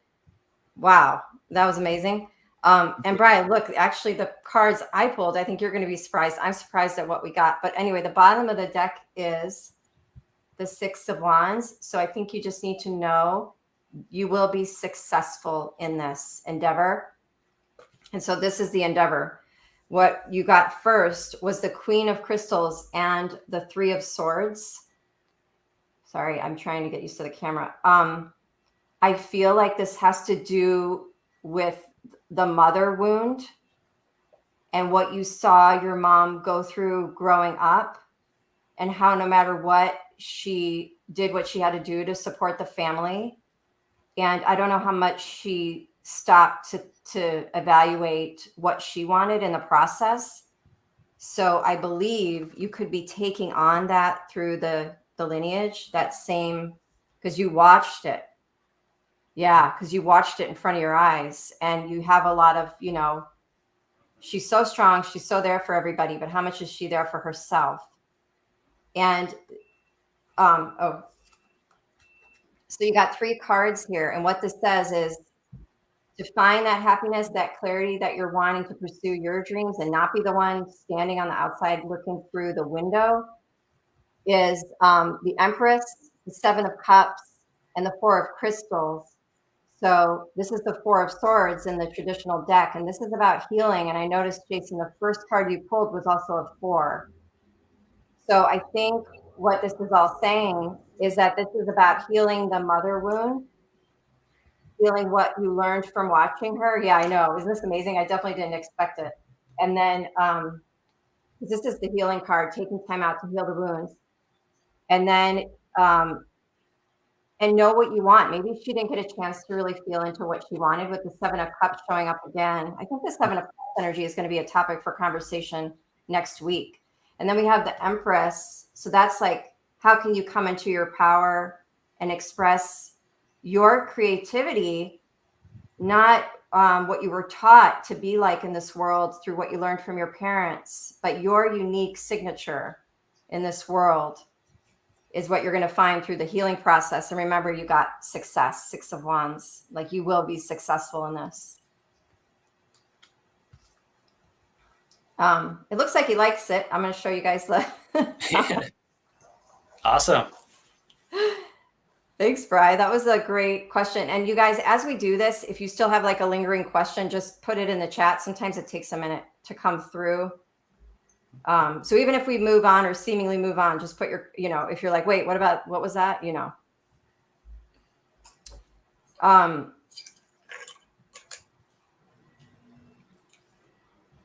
wow, that was amazing. And Brian, look, actually the cards I pulled, I think you're going to be surprised. I'm surprised at what we got. But anyway, the bottom of the deck is the 6 of Wands. So I think you just need to know you will be successful in this endeavor. And so this is the endeavor. What you got first was the Queen of Crystals and the 3 of Swords. Sorry, I'm trying to get used to the camera. I feel like this has to do with the mother wound and what you saw your mom go through growing up, and how no matter what, she did what she had to do to support the family. And I don't know how much she stopped to evaluate what she wanted in the process. So I believe you could be taking on that through the lineage, that same, because you watched it. Yeah, because you watched it in front of your eyes, and you have a lot of, she's so strong, she's so there for everybody, but how much is she there for herself? And so you got 3 cards here, and what this says is to find that happiness, that clarity that you're wanting to pursue your dreams and not be the one standing on the outside looking through the window, is the Empress, the 7 of Cups, and the 4 of Crystals. So this is the 4 of Swords in the traditional deck, and this is about healing. And I noticed, Jason, the first card you pulled was also a 4. So I think what this is all saying is that this is about healing the mother wound, healing what you learned from watching her. Yeah, I know. Isn't this amazing? I definitely didn't expect it. And then this is the healing card, taking time out to heal the wounds. And then and know what you want. Maybe she didn't get a chance to really feel into what she wanted with the 7 of Cups showing up again. I think the 7 of Cups energy is going to be a topic for conversation next week. And then we have the Empress. So that's like, how can you come into your power and express your creativity, not what you were taught to be like in this world through what you learned from your parents, but your unique signature in this world is what you're going to find through the healing process. And remember, you got success, 6 of Wands. Like, you will be successful in this. It looks like he likes it. I'm going to show you guys the. Awesome. Thanks, Bri. That was a great question. And you guys, as we do this, if you still have like a lingering question, just put it in the chat. Sometimes it takes a minute to come through. So even if we move on or seemingly move on, just put your, if you're like, wait, what was that?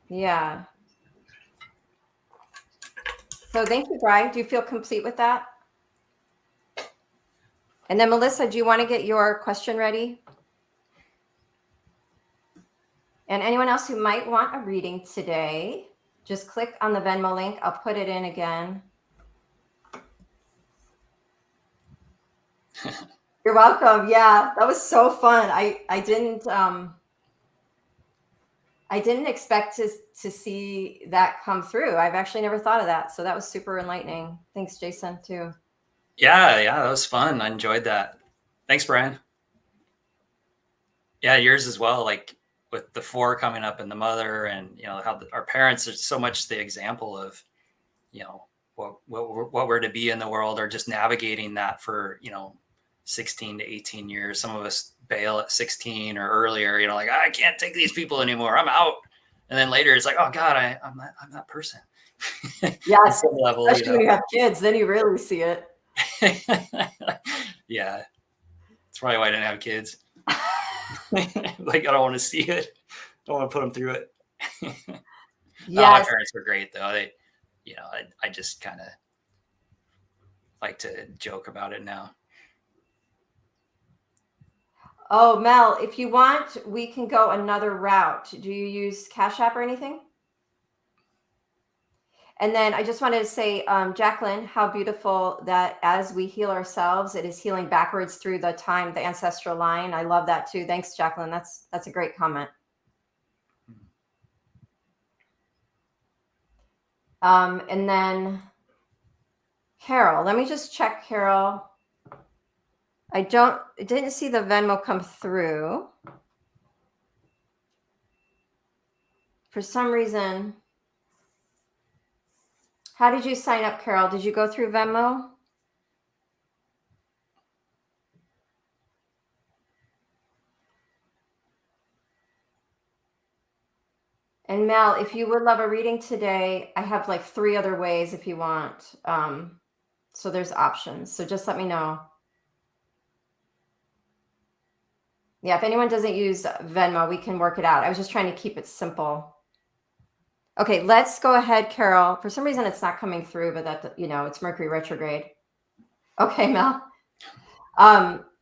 Yeah. So thank you, Bri. Do you feel complete with that? And then Melissa, do you want to get your question ready? And anyone else who might want a reading today, just click on the Venmo link. I'll put it in again. You're welcome. Yeah, that was so fun. I didn't expect to see that come through. I've actually never thought of that. So that was super enlightening. Thanks, Jason, too. Yeah, that was fun. I enjoyed that. Thanks, Brian. Yeah, yours as well. Like with the 4 coming up and the mother, and how our parents are so much the example of, what we're to be in the world, or just navigating that for 16 to 18 years. Some of us bail at 16 or earlier, you know, like, I can't take these people anymore, I'm out. And then later it's like, oh God, I'm that person. Yes, level, especially when you have kids, then you really see it. Yeah, that's probably why I didn't have kids. Like, I don't want to see it. I don't want to put them through it. Yes. No, my parents were great though. They, you know, I just kind of like to joke about it now. Oh, Mel, if you want, we can go another route. Do you use Cash App or anything? And then I just wanted to say, Jacqueline, how beautiful that as we heal ourselves, it is healing backwards through the time, the ancestral line. I love that too. Thanks, Jacqueline. That's a great comment. And then Carol, let me just check, Carol. I didn't see the Venmo come through. For some reason. How did you sign up, Carol? Did you go through Venmo? And Mel, if you would love a reading today, I have like 3 other ways if you want. So there's options. So just let me know. Yeah, if anyone doesn't use Venmo, we can work it out. I was just trying to keep it simple. Okay, let's go ahead, Carol. For some reason, it's not coming through, but that, you know, it's Mercury retrograde. Okay, Mel.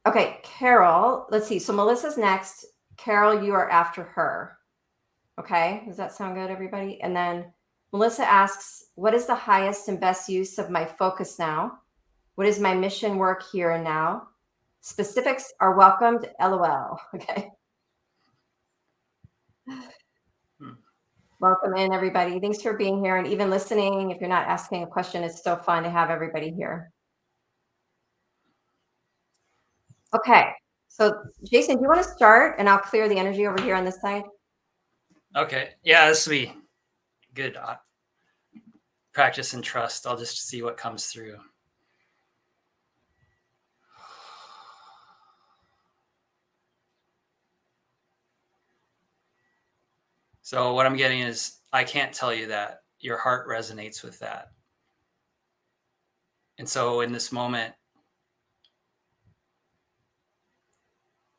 Okay, Carol, let's see. So Melissa's next. Carol, you are after her. Okay, does that sound good, everybody? And then Melissa asks, what is the highest and best use of my focus now? What is my mission work here and now? Specifics are welcomed, LOL. Okay. Welcome in, everybody. Thanks for being here and even listening. If you're not asking a question, it's still fun to have everybody here. Okay, so Jason, do you want to start and I'll clear the energy over here on this side? Okay, yeah, this will be good. Practice and trust. I'll just see what comes through. So what I'm getting is, I can't tell you that. Your heart resonates with that. And so in this moment,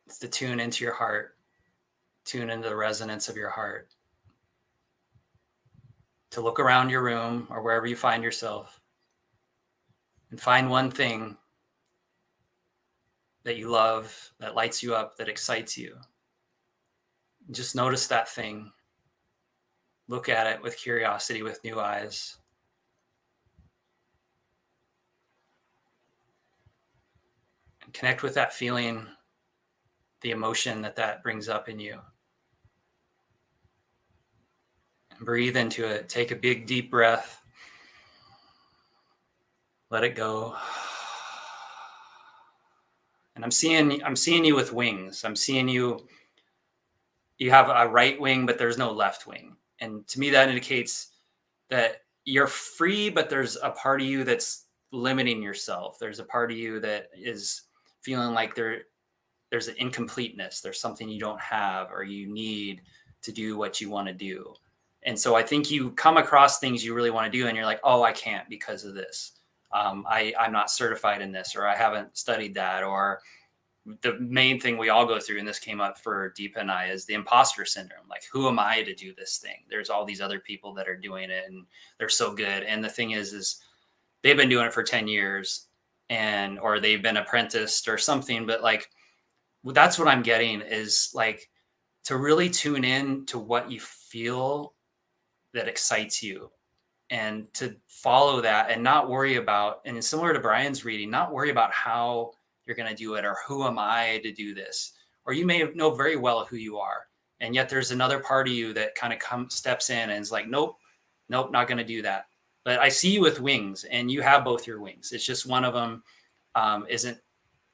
it's to tune into your heart, tune into the resonance of your heart, to look around your room or wherever you find yourself and find one thing that you love, that lights you up, that excites you. Just notice that thing. Look at it with curiosity, with new eyes. And connect with that feeling, the emotion that brings up in you. And breathe into it. Take a big, deep breath. Let it go. And I'm seeing you with wings. I'm seeing you have a right wing, but there's no left wing. And to me, that indicates that you're free, but there's a part of you that's limiting yourself. There's a part of you that is feeling like there's an incompleteness. There's something you don't have or you need to do what you want to do. And so I think you come across things you really want to do and you're like, oh, I can't because of this. I'm not certified in this, or I haven't studied that, or the main thing we all go through, and this came up for Deepa and I, is the imposter syndrome. Like, who am I to do this thing? There's all these other people that are doing it and they're so good. And the thing is they've been doing it for 10 years or they've been apprenticed or something. But like, that's what I'm getting is like to really tune in to what you feel that excites you and to follow that and not worry about, and similar to Brian's reading, not worry about how you're going to do it or who am I to do this, or you may know very well who you are, and yet there's another part of you that kind of steps in and is like, nope, not going to do that. But I see you with wings, and you have both your wings. It's just one of them isn't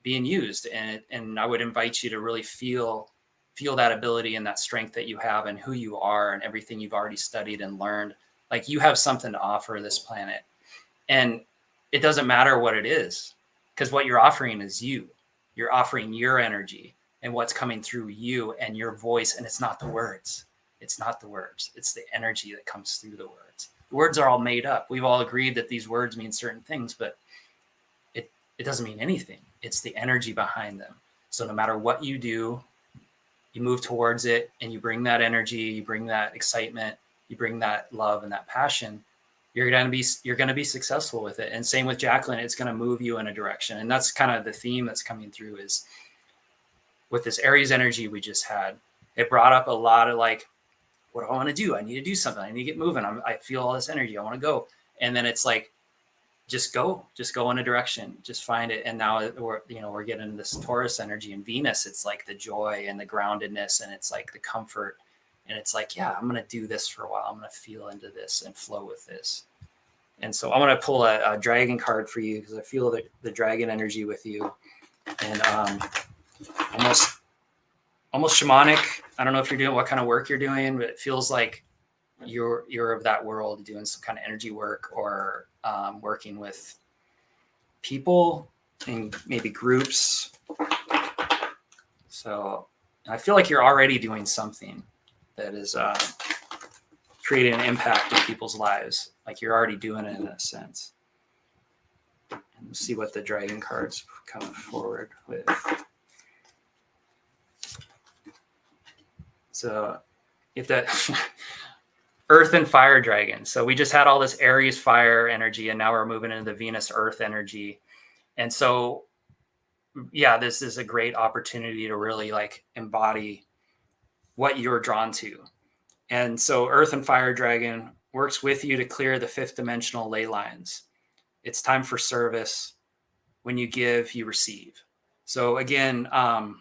being used, and I would invite you to really feel that ability and that strength that you have and who you are and everything you've already studied and learned. Like, you have something to offer this planet, and it doesn't matter what it is, because what you're offering is you. You're offering your energy and what's coming through you and your voice. And it's not the words. It's not the words. It's the energy that comes through the words. The words are all made up. We've all agreed that these words mean certain things, but it doesn't mean anything. It's the energy behind them. So no matter what you do, you move towards it and you bring that energy, you bring that excitement, you bring that love and that passion, you're going to be successful with it. And same with Jacqueline, it's going to move you in a direction. And that's kind of the theme that's coming through is with this Aries energy we just had, it brought up a lot of like, what do I want to do? I need to do something. I need to get moving. I feel all this energy. I want to go. And then it's like, just go in a direction, just find it. And now we're getting this Taurus energy and Venus. It's like the joy and the groundedness, and it's like the comfort. And it's like, yeah, I'm going to do this for a while. I'm going to feel into this and flow with this. And so I'm going to pull a dragon card for you because I feel the dragon energy with you. And almost shamanic. I don't know if you're doing what kind of work you're doing, but it feels like you're of that world, doing some kind of energy work or working with people in maybe groups. So I feel like you're already doing something that is creating an impact in people's lives. Like you're already doing it in a sense. And we'll see what the dragon cards come forward with. So if that Earth and Fire Dragon. So we just had all this Aries fire energy, and now we're moving into the Venus Earth energy. And so, yeah, this is a great opportunity to really like embody what you're drawn to. And so Earth and Fire Dragon works with you to clear the fifth dimensional ley lines. It's time for service. When you give, you receive. So again, I'm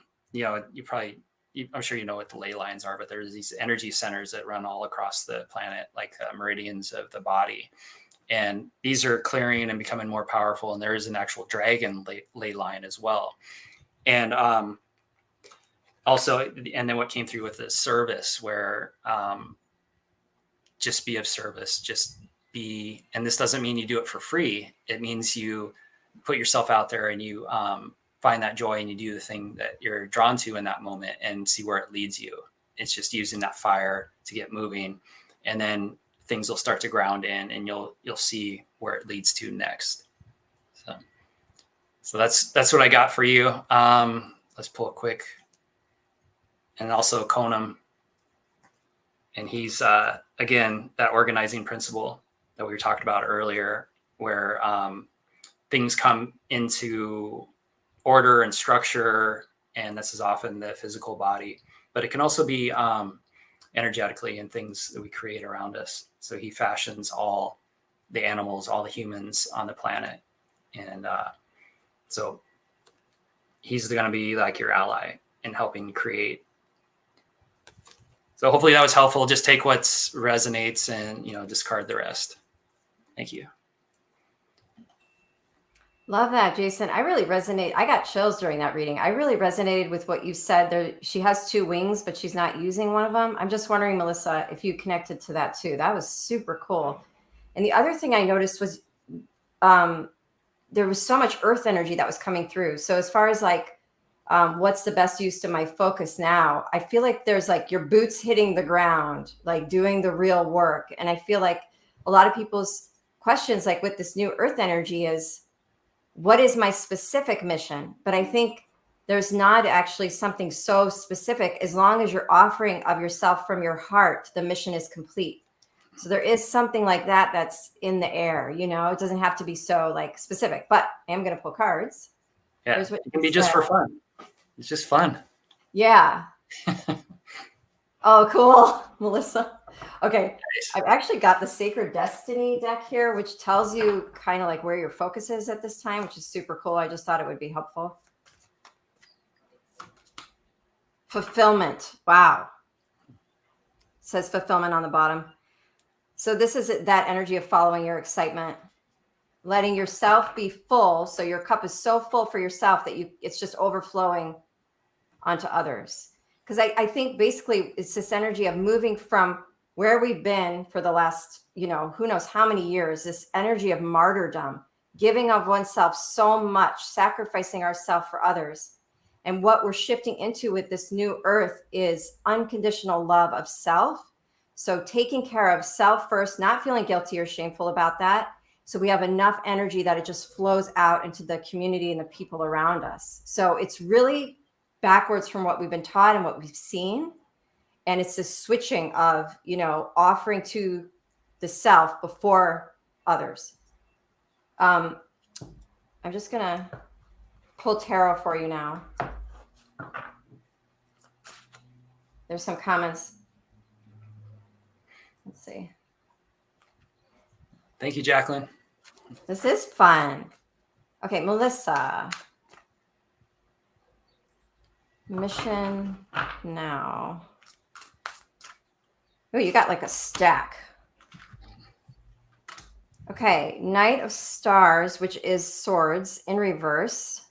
sure you know what the ley lines are, but there's these energy centers that run all across the planet, like meridians of the body. And these are clearing and becoming more powerful. And there is an actual dragon ley line as well. And also, and then what came through with the service where just be of service, just be, and this doesn't mean you do it for free. It means you put yourself out there and you find that joy and you do the thing that you're drawn to in that moment and see where it leads you. It's just using that fire to get moving, and then things will start to ground in and you'll see where it leads to next. So that's what I got for you. Let's pull it quick. And also Conum. And he's, again, that organizing principle that we were talking about earlier, where things come into order and structure, and this is often the physical body, but it can also be energetically in things that we create around us. So he fashions all the animals, all the humans on the planet. And so he's going to be like your ally in helping create. So hopefully that was helpful. Just take what resonates and, discard the rest. Thank you. Love that, Jason. I really resonate. I got chills during that reading. I really resonated with what you said. She has two wings, but she's not using one of them. I'm just wondering, Melissa, if you connected to that too. That was super cool. And the other thing I noticed was there was so much earth energy that was coming through. So as far as like, what's the best use to my focus now? I feel like there's like your boots hitting the ground, like doing the real work. And I feel like a lot of people's questions, like with this new earth energy, is what is my specific mission? But I think there's not actually something so specific. As long as you're offering of yourself from your heart, the mission is complete. So there is something like that that's in the air, it doesn't have to be so like specific, but I am going to pull cards. Yeah, it can be just for fun. It's just fun. Yeah. Oh, cool, Melissa. Okay. Nice. I've actually got the Sacred Destiny deck here, which tells you kind of like where your focus is at this time, which is super cool. I just thought it would be helpful. Fulfillment. Wow. It says fulfillment on the bottom. So this is that energy of following your excitement, letting yourself be full. So your cup is so full for yourself that it's just overflowing onto others. Because I think basically it's this energy of moving from where we've been for the last, who knows how many years, this energy of martyrdom, giving of oneself so much, sacrificing ourselves for others. And what we're shifting into with this new earth is unconditional love of self. So taking care of self first, not feeling guilty or shameful about that. So we have enough energy that it just flows out into the community and the people around us. So it's really backwards from what we've been taught and what we've seen. And it's this switching of, offering to the self before others. I'm just going to pull tarot for you now. There's some comments. Let's see. Thank you, Jacqueline. This is fun. Okay, Melissa. Mission now. Oh, you got like a stack. Okay, Knight of Stars, which is swords in reverse.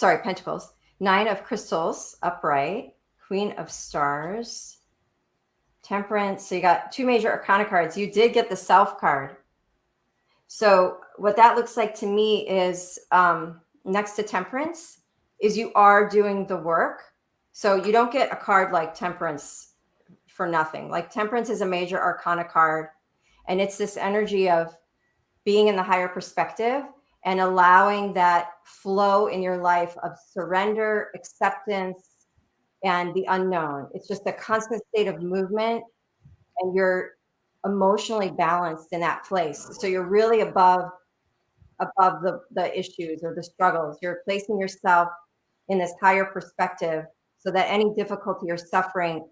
Pentacles. 9 of Crystals upright. Queen of Stars. Temperance. So you got 2 major arcana cards. You did get the Self card. So what that looks like to me is next to Temperance is you are doing the work. So you don't get a card like Temperance for nothing. Like Temperance is a major arcana card. And it's this energy of being in the higher perspective and allowing that flow in your life of surrender, acceptance, and the unknown. It's just a constant state of movement, and you're emotionally balanced in that place. So you're really above the issues or the struggles. You're placing yourself in this higher perspective so that any difficulty or suffering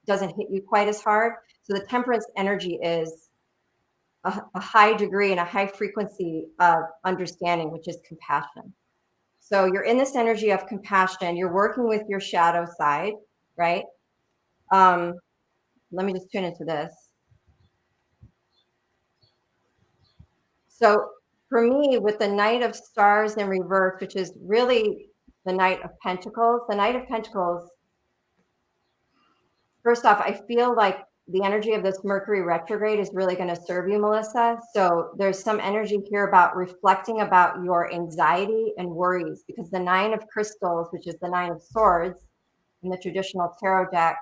doesn't hit you quite as hard. So the Temperance energy is a high degree and a high frequency of understanding, which is compassion. So you're in this energy of compassion. You're working with your shadow side, right? Let me just tune into this. So for me, with the Knight of Stars in reverse, which is really the Knight of Pentacles, first off, I feel like the energy of this Mercury retrograde is really going to serve you, Melissa. So there's some energy here about reflecting about your anxiety and worries, because the 9 of Crystals, which is the 9 of Swords in the traditional tarot deck,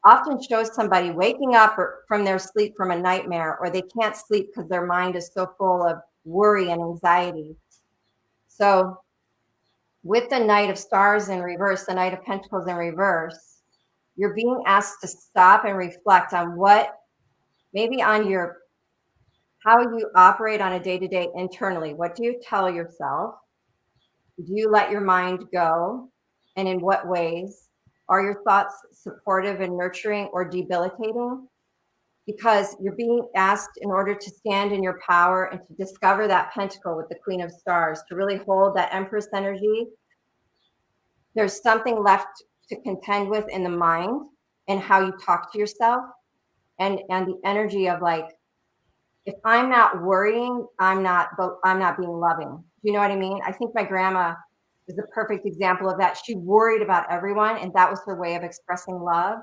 often shows somebody waking up from their sleep from a nightmare, or they can't sleep because their mind is so full of worry and anxiety. So with the Knight of Stars in reverse, the Knight of Pentacles in reverse, you're being asked to stop and reflect on how you operate on a day-to-day internally. What do you tell yourself? Do you let your mind go? And in what ways? Are your thoughts supportive and nurturing or debilitating? Because you're being asked, in order to stand in your power and to discover that pentacle with the Queen of Stars, to really hold that Empress energy, there's something left to contend with in the mind and how you talk to yourself, and the energy of like, if I'm not worrying, I'm not being loving. Do you know what I mean? I think my grandma is a perfect example of that. She worried about everyone, and that was her way of expressing love.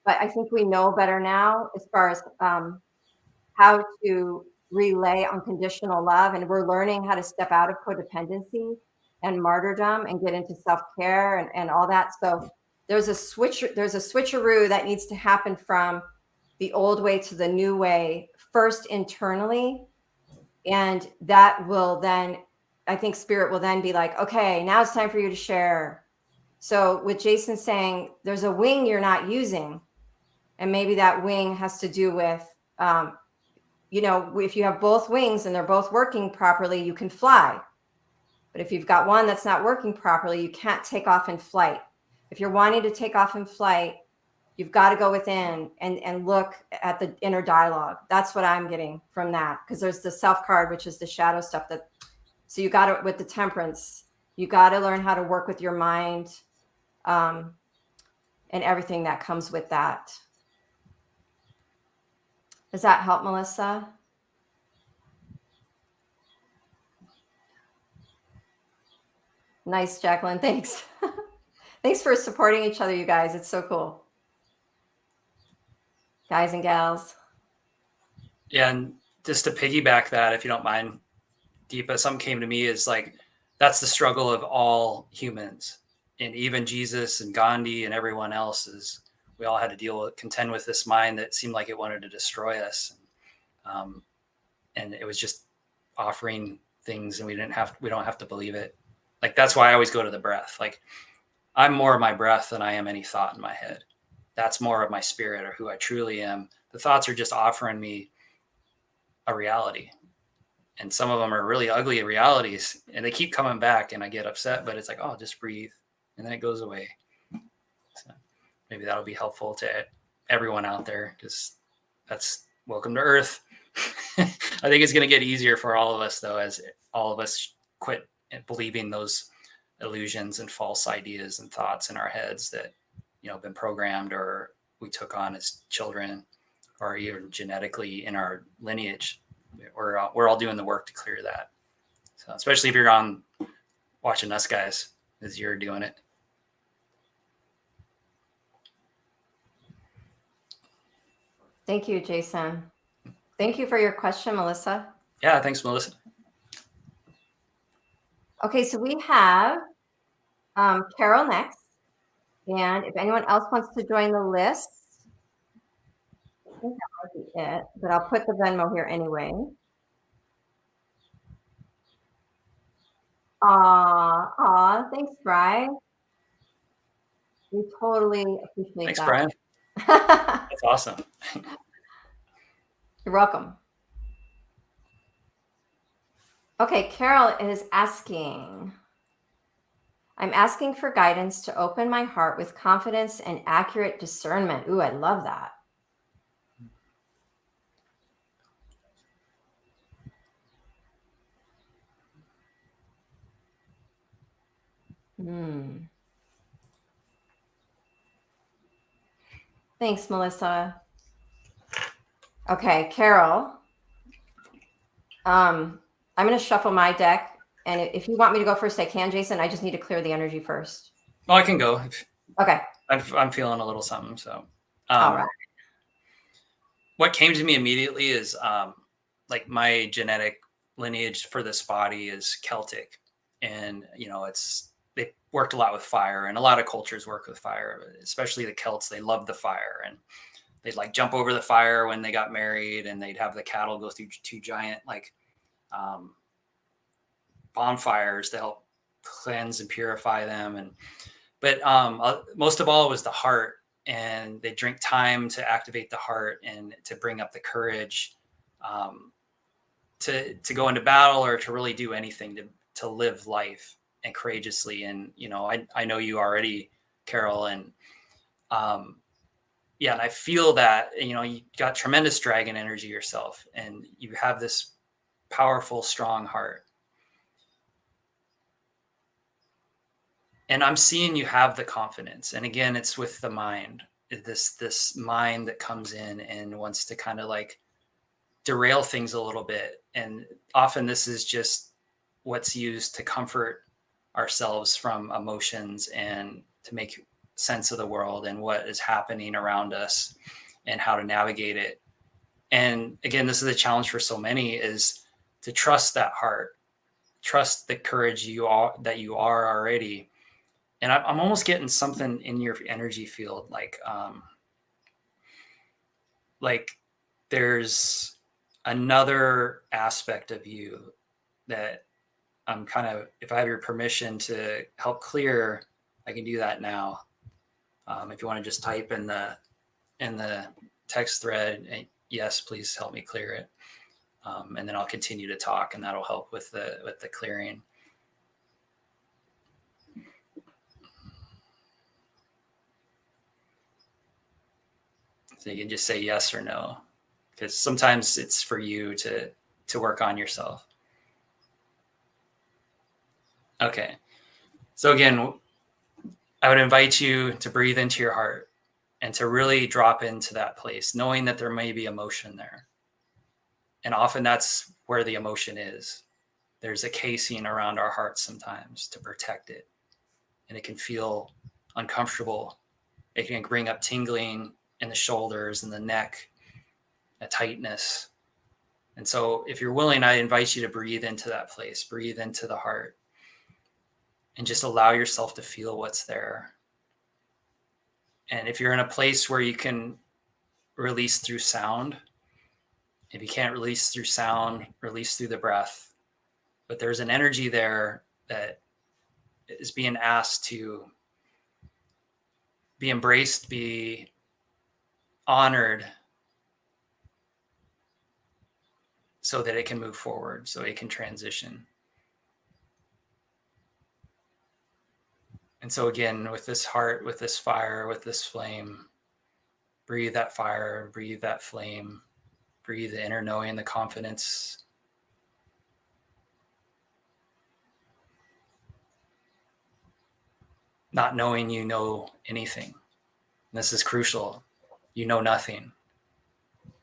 But I think we know better now as far as how to relay unconditional love, and we're learning how to step out of codependency and martyrdom and get into self-care and all that. So there's a switcheroo that needs to happen from the old way to the new way, first internally. And that will then, I think Spirit will then be like, okay, now it's time for you to share. So with Jason saying there's a wing you're not using, and maybe that wing has to do with, if you have both wings and they're both working properly, you can fly. But if you've got one that's not working properly, you can't take off in flight. If you're wanting to take off in flight, you've got to go within and look at the inner dialogue. That's what I'm getting from that, because there's the Self card, which is the shadow stuff. So you got to, with the Temperance, you got to learn how to work with your mind and everything that comes with that. Does that help, Melissa? Nice, Jacqueline. Thanks. Thanks for supporting each other, you guys. It's so cool. Guys and gals. Yeah, and just to piggyback that, if you don't mind, Deepa, something came to me is like, that's the struggle of all humans, and even Jesus and Gandhi and everyone else is we all had to contend with this mind that seemed like it wanted to destroy us. And it was just offering things, and we don't have to believe it. Like, that's why I always go to the breath. Like, I'm more of my breath than I am any thought in my head. That's more of my spirit or who I truly am. The thoughts are just offering me a reality. And some of them are really ugly realities, and they keep coming back, and I get upset, but it's like, oh, just breathe. And then it goes away. So maybe that'll be helpful to everyone out there, because that's welcome to Earth. I think it's going to get easier for all of us, though, as all of us quit believing those illusions and false ideas and thoughts in our heads that, have been programmed or we took on as children, or even genetically in our lineage. We're all doing the work to clear that. So especially if you're on watching us guys as you're doing it. Thank you, Jason. Thank you for your question, Melissa. Yeah, thanks, Melissa. Okay, so we have Carol next. And if anyone else wants to join the list, I think that might be it, but I'll put the Venmo here anyway. Aw, thanks, Brian. We totally appreciate Thanks, that. Brian. That's awesome. You're welcome. Okay, Carol is asking, I'm asking for guidance to open my heart with confidence and accurate discernment. Ooh, I love that. Thanks, Melissa. Okay, Carol. I'm going to shuffle my deck, and if you want me to go first, I can, Jason. I just need to clear the energy first. Oh, I can go. Okay. I'm feeling a little something. So, all right. What came to me immediately is like my genetic lineage for this body is Celtic, and they worked a lot with fire, and a lot of cultures work with fire, especially the Celts. They loved the fire, and they'd like jump over the fire when they got married, and they'd have the cattle go through two giant bonfires to help cleanse and purify them. But most of all was the heart, and they drink time to activate the heart and to bring up the courage to go into battle or to really do anything to live life and courageously. And I know you already, Carol, and and I feel that you got tremendous dragon energy yourself, and you have this powerful, strong heart. And I'm seeing you have the confidence. And again, it's with the mind, this mind that comes in and wants to kind of like derail things a little bit. And often this is just what's used to comfort ourselves from emotions and to make sense of the world and what is happening around us and how to navigate it. And again, this is a challenge for so many, is to trust that heart, trust the courage that you are already. And I'm almost getting something in your energy field, like there's another aspect of you that I'm kind of, if I have your permission to help clear, I can do that now. If you want to just type in the text thread, yes, please help me clear it. And then I'll continue to talk, and that'll help with the clearing. So you can just say yes or no, because sometimes it's for you to work on yourself. Okay. So again, I would invite you to breathe into your heart and to really drop into that place, knowing that there may be emotion there. And often that's where the emotion is. There's a casing around our hearts sometimes to protect it. And it can feel uncomfortable. It can bring up tingling in the shoulders and the neck, a tightness. And so if you're willing, I invite you to breathe into that place, breathe into the heart. and just allow yourself to feel what's there. And if you're in a place where you can release through sound, if you can't release through sound, release through the breath. But there's an energy there that is being asked to be embraced, be honored, so that it can move forward, so it can transition. And so again, with this heart, with this fire, with this flame, breathe that fire, breathe that flame, breathe the inner knowing, the confidence. Not knowing you know anything. This is crucial. You know nothing.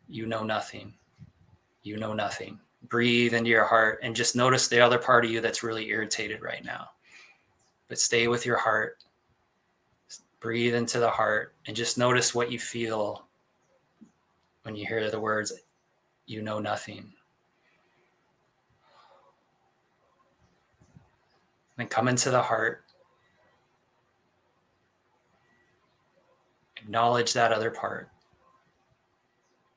You know nothing. You know nothing. Breathe into your heart and just notice the other part of you that's really irritated right now. But stay with your heart. Breathe into the heart and just notice what you feel when you hear the words, you know nothing. Then come into the heart. Acknowledge that other part.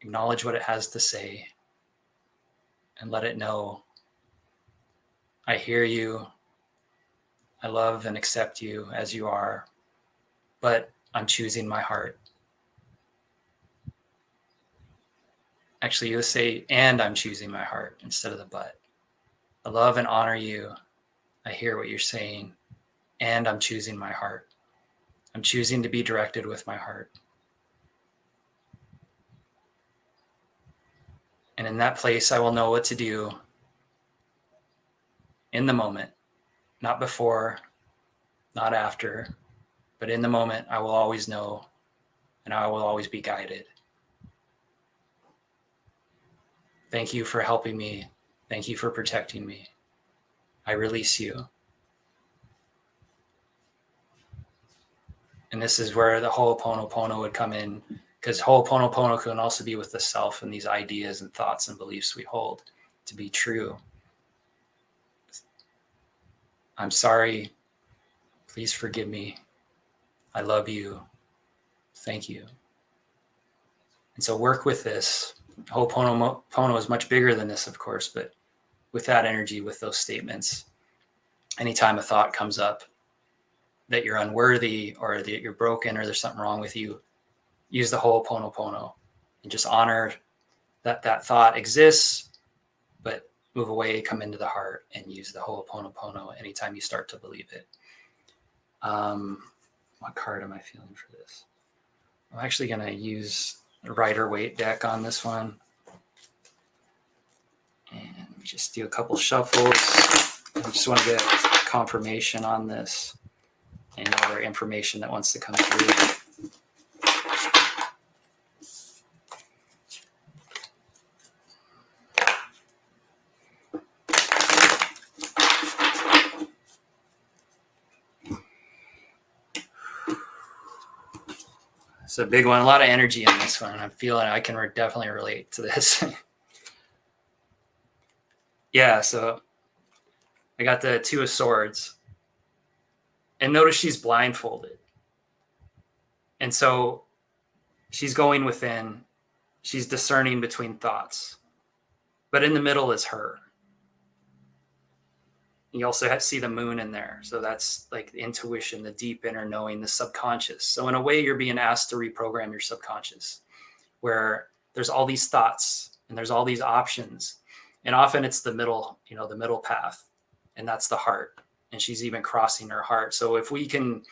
Acknowledge what it has to say and let it know, I hear you. I love and accept you as you are, but I'm choosing my heart. Actually, you'll say, and I'm choosing my heart instead of the but. I love and honor you. I hear what you're saying, and I'm choosing my heart. I'm choosing to be directed with my heart. And in that place, I will know what to do in the moment, not before, not after, but in the moment, I will always know, and I will always be guided. Thank you for helping me. Thank you for protecting me. I release you. And this is where the Ho'oponopono would come in, because Ho'oponopono can also be with the self and these ideas and thoughts and beliefs we hold to be true. I'm sorry. Please forgive me. I love you. Thank you. And so work with this. Ho'oponopono is much bigger than this, of course, but with that energy, with those statements, anytime a thought comes up that you're unworthy or that you're broken or there's something wrong with you, use the Ho'oponopono and just honor that that thought exists, but move away, come into the heart and use the Ho'oponopono anytime you start to believe it. What card am I feeling for this? I'm actually going to use a Rider-Waite deck on this one. And just do a couple shuffles. I just want to get confirmation on this. Any other information that wants to come through. It's a big one, a lot of energy in this one. I'm feeling I can definitely relate to this. Yeah, so I got the Two of Swords. And notice she's blindfolded. And so she's going within, she's discerning between thoughts. But in the middle is her. You also see the moon in there. So that's like the intuition, the deep inner knowing, the subconscious. So in a way, you're being asked to reprogram your subconscious, where there's all these thoughts and there's all these options. And often it's the middle, the middle path. And that's the heart. And she's even crossing her heart. So if we can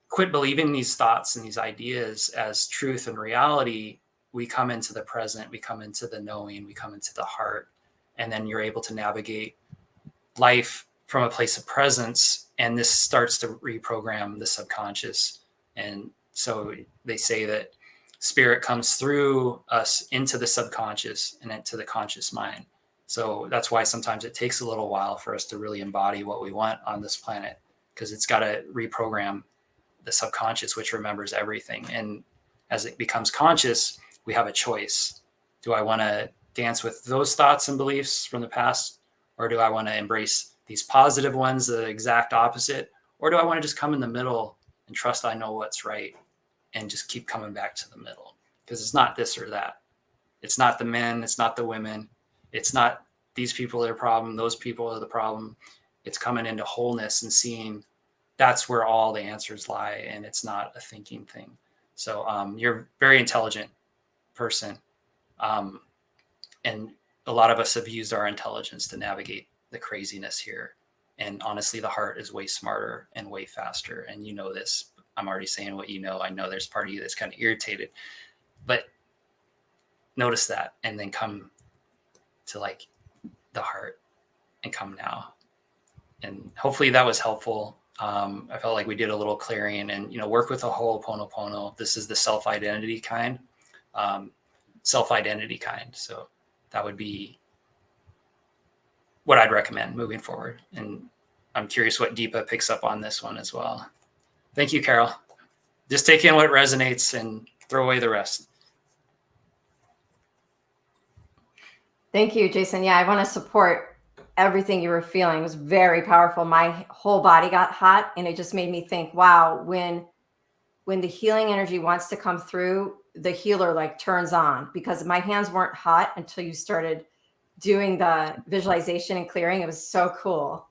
quit believing these thoughts and these ideas as truth and reality, we come into the present, we come into the knowing, we come into the heart, and then you're able to navigate life from a place of presence. And this starts to reprogram the subconscious. And so they say that spirit comes through us into the subconscious and into the conscious mind. So that's why sometimes it takes a little while for us to really embody what we want on this planet, because it's got to reprogram the subconscious, which remembers everything. And as it becomes conscious, we have a choice. Do I want to dance with those thoughts and beliefs from the past, or do I want to embrace these positive ones, the exact opposite? Or do I want to just come in the middle and trust I know what's right and just keep coming back to the middle? Because it's not this or that. It's not the men. It's not the women. It's not these people are the problem. Those people are the problem. It's coming into wholeness and seeing that's where all the answers lie. And it's not a thinking thing. So you're a very intelligent person. And a lot of us have used our intelligence to navigate the craziness here. And honestly, the heart is way smarter and way faster. And you know this. I'm already saying what you know. I know there's part of you that's kind of irritated, but notice that and then come to like the heart and come now. And hopefully that was helpful. I felt like we did a little clearing and, work with the Ho'oponopono. This is the self-identity kind. So that would be what I'd recommend moving forward. And I'm curious what Deepa picks up on this one as well. Thank you, Carol. Just take in what resonates and throw away the rest. Thank you, Jason. Yeah, I want to support everything you were feeling. It was very powerful. My whole body got hot, and it just made me think, wow, when the healing energy wants to come through, the healer like turns on, because my hands weren't hot until you started doing the visualization and clearing. It was so cool.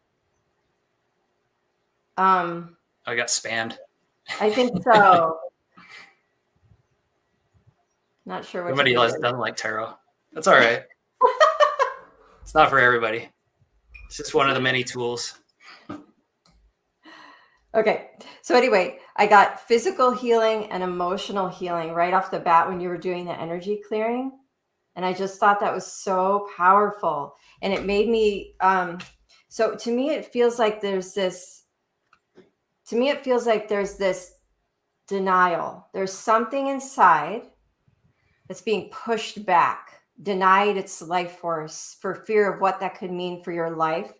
I got spammed. I think so. Not sure what Somebody else doesn't like tarot. That's all right. It's not for everybody. It's just one of the many tools. Okay. So anyway, I got physical healing and emotional healing right off the bat when you were doing the energy clearing. And I just thought that was so powerful. And it made me, so to me, it feels like there's this denial. There's something inside that's being pushed back, denied its life force for fear of what that could mean for your life.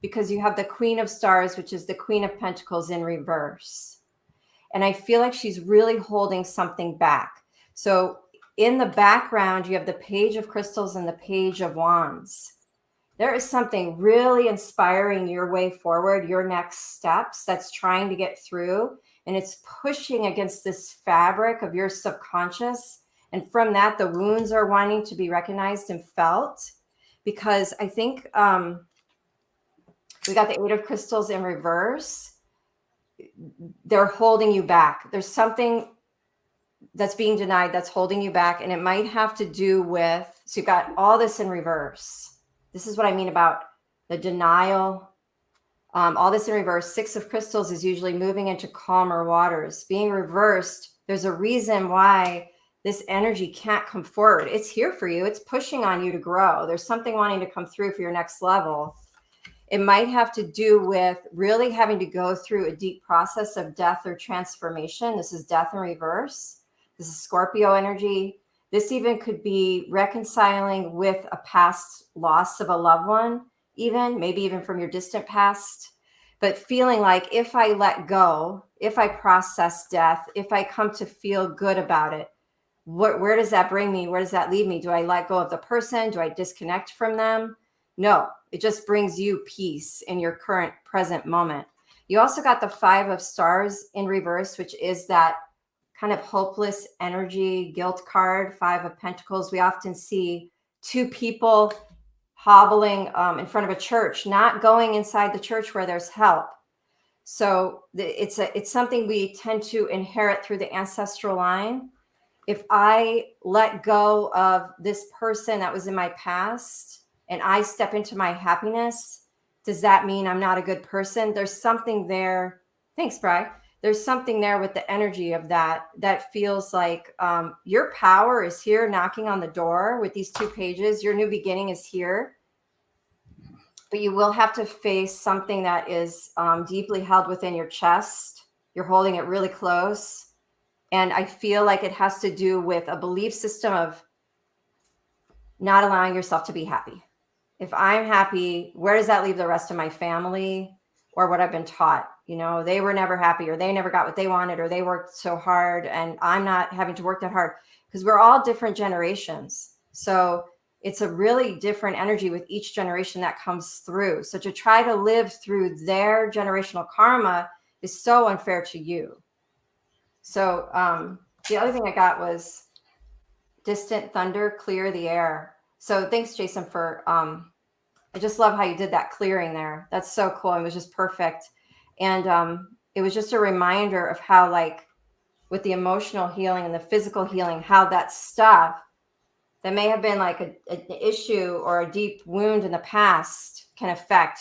Because you have the Queen of Stars, which is the Queen of Pentacles in reverse. And I feel like she's really holding something back. So in the background, you have the Page of Crystals and the Page of Wands. There is something really inspiring your way forward, your next steps that's trying to get through. And it's pushing against this fabric of your subconscious. And from that, the wounds are wanting to be recognized and felt. Because I think we got the Eight of Crystals in reverse. They're holding you back. There's something that's being denied that's holding you back. And it might have to do with, so you've got all this in reverse. This is what I mean about the denial. All this in reverse. Six of Crystals is usually moving into calmer waters. Being reversed, there's a reason why this energy can't come forward. It's here for you. It's pushing on you to grow. There's something wanting to come through for your next level. It might have to do with really having to go through a deep process of death or transformation. This is death in reverse. This is Scorpio energy. This even could be reconciling with a past loss of a loved one, even maybe even from your distant past, but feeling like if I let go, if I process death, if I come to feel good about it, where does that bring me? Where does that leave me? Do I let go of the person? Do I disconnect from them? No, it just brings you peace in your current present moment. You also got the Five of Stars in reverse, which is that kind of hopeless energy, guilt card, Five of Pentacles. We often see two people hobbling in front of a church, not going inside the church where there's help. So it's something we tend to inherit through the ancestral line. If I let go of this person that was in my past and I step into my happiness, does that mean I'm not a good person? There's something there. Thanks, Bri. There's something there with the energy of that feels like your power is here knocking on the door with these two pages. Your new beginning is here. But you will have to face something that is deeply held within your chest. You're holding it really close. And I feel like it has to do with a belief system of not allowing yourself to be happy. If I'm happy, where does that leave the rest of my family or what I've been taught? You know, they were never happy, or they never got what they wanted, or they worked so hard and I'm not having to work that hard, because we're all different generations. So it's a really different energy with each generation that comes through. So to try to live through their generational karma is so unfair to you. So the other thing I got was distant thunder, clear the air. So thanks, Jason, for I just love how you did that clearing there. That's so cool. It was just perfect. And it was just a reminder of how, like, with the emotional healing and the physical healing, how that stuff that may have been like an issue or a deep wound in the past can affect,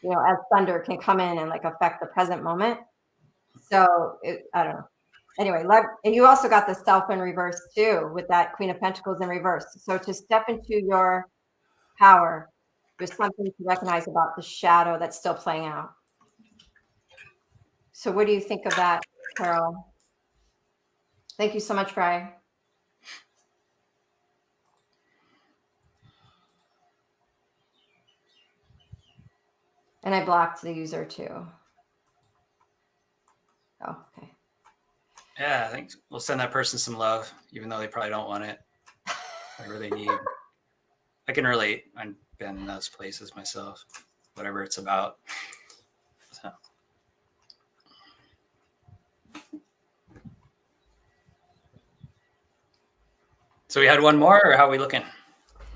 you know, as thunder can come in and like affect the present moment. So I don't know. Anyway, and you also got the self in reverse too, with that Queen of Pentacles in reverse. So to step into your power, there's something to recognize about the shadow that's still playing out. So what do you think of that, Carol? Thank you so much, Bri. And I blocked the user too. Oh, okay. Yeah, I think we'll send that person some love, even though they probably don't want it. Whatever they need. I can relate. I've been in those places myself, whatever it's about. So we had one more, or how are we looking?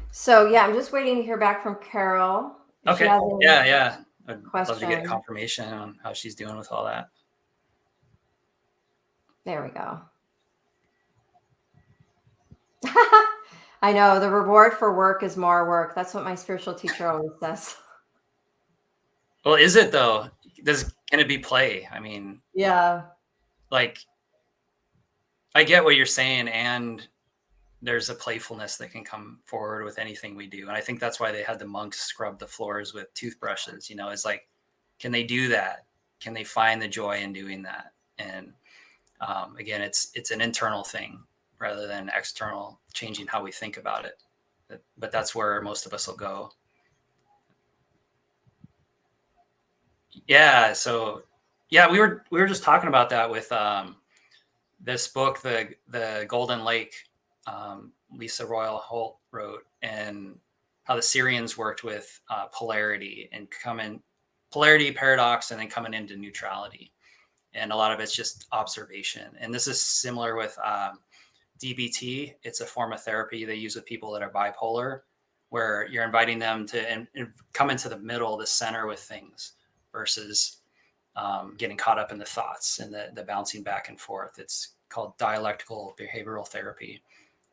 So yeah, I'm just waiting to hear back from Carol. Okay. Yeah. I'd love to get confirmation on how she's doing with all that. There we go. I know the reward for work is more work. That's what my spiritual teacher always says. Well, is it though? Can it be play? I mean, yeah. Like, I get what you're saying, and there's a playfulness that can come forward with anything we do. And I think that's why they had the monks scrub the floors with toothbrushes, you know, it's like, can they do that? Can they find the joy in doing that? And again, it's an internal thing rather than external, changing how we think about it. But that's where most of us will go. Yeah. So yeah, we were just talking about that with this book, the Golden Lake, Lisa Royal Holt wrote, and how the Syrians worked with polarity and polarity, paradox, and then coming into neutrality. And a lot of it's just observation. And this is similar with DBT. It's a form of therapy they use with people that are bipolar, where you're inviting them to and come into the middle, the center with things, versus getting caught up in the thoughts and the bouncing back and forth. It's called dialectical behavioral therapy.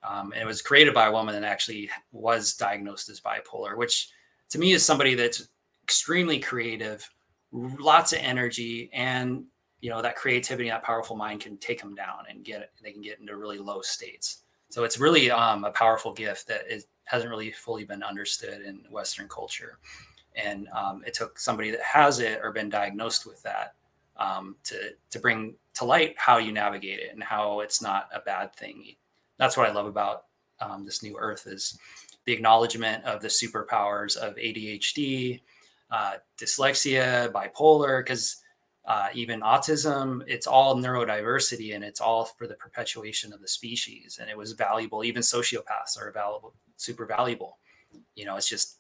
And it was created by a woman that actually was diagnosed as bipolar, which to me is somebody that's extremely creative, lots of energy, and that creativity, that powerful mind can take them down and they can get into really low states. So it's really a powerful gift that hasn't really fully been understood in Western culture. And it took somebody that has it or been diagnosed with that to bring to light how you navigate it and how it's not a bad thing. That's what I love about this new earth, is the acknowledgement of the superpowers of ADHD, dyslexia, bipolar, because even autism, it's all neurodiversity, and it's all for the perpetuation of the species. And it was valuable. Even sociopaths are valuable, super valuable. It's just,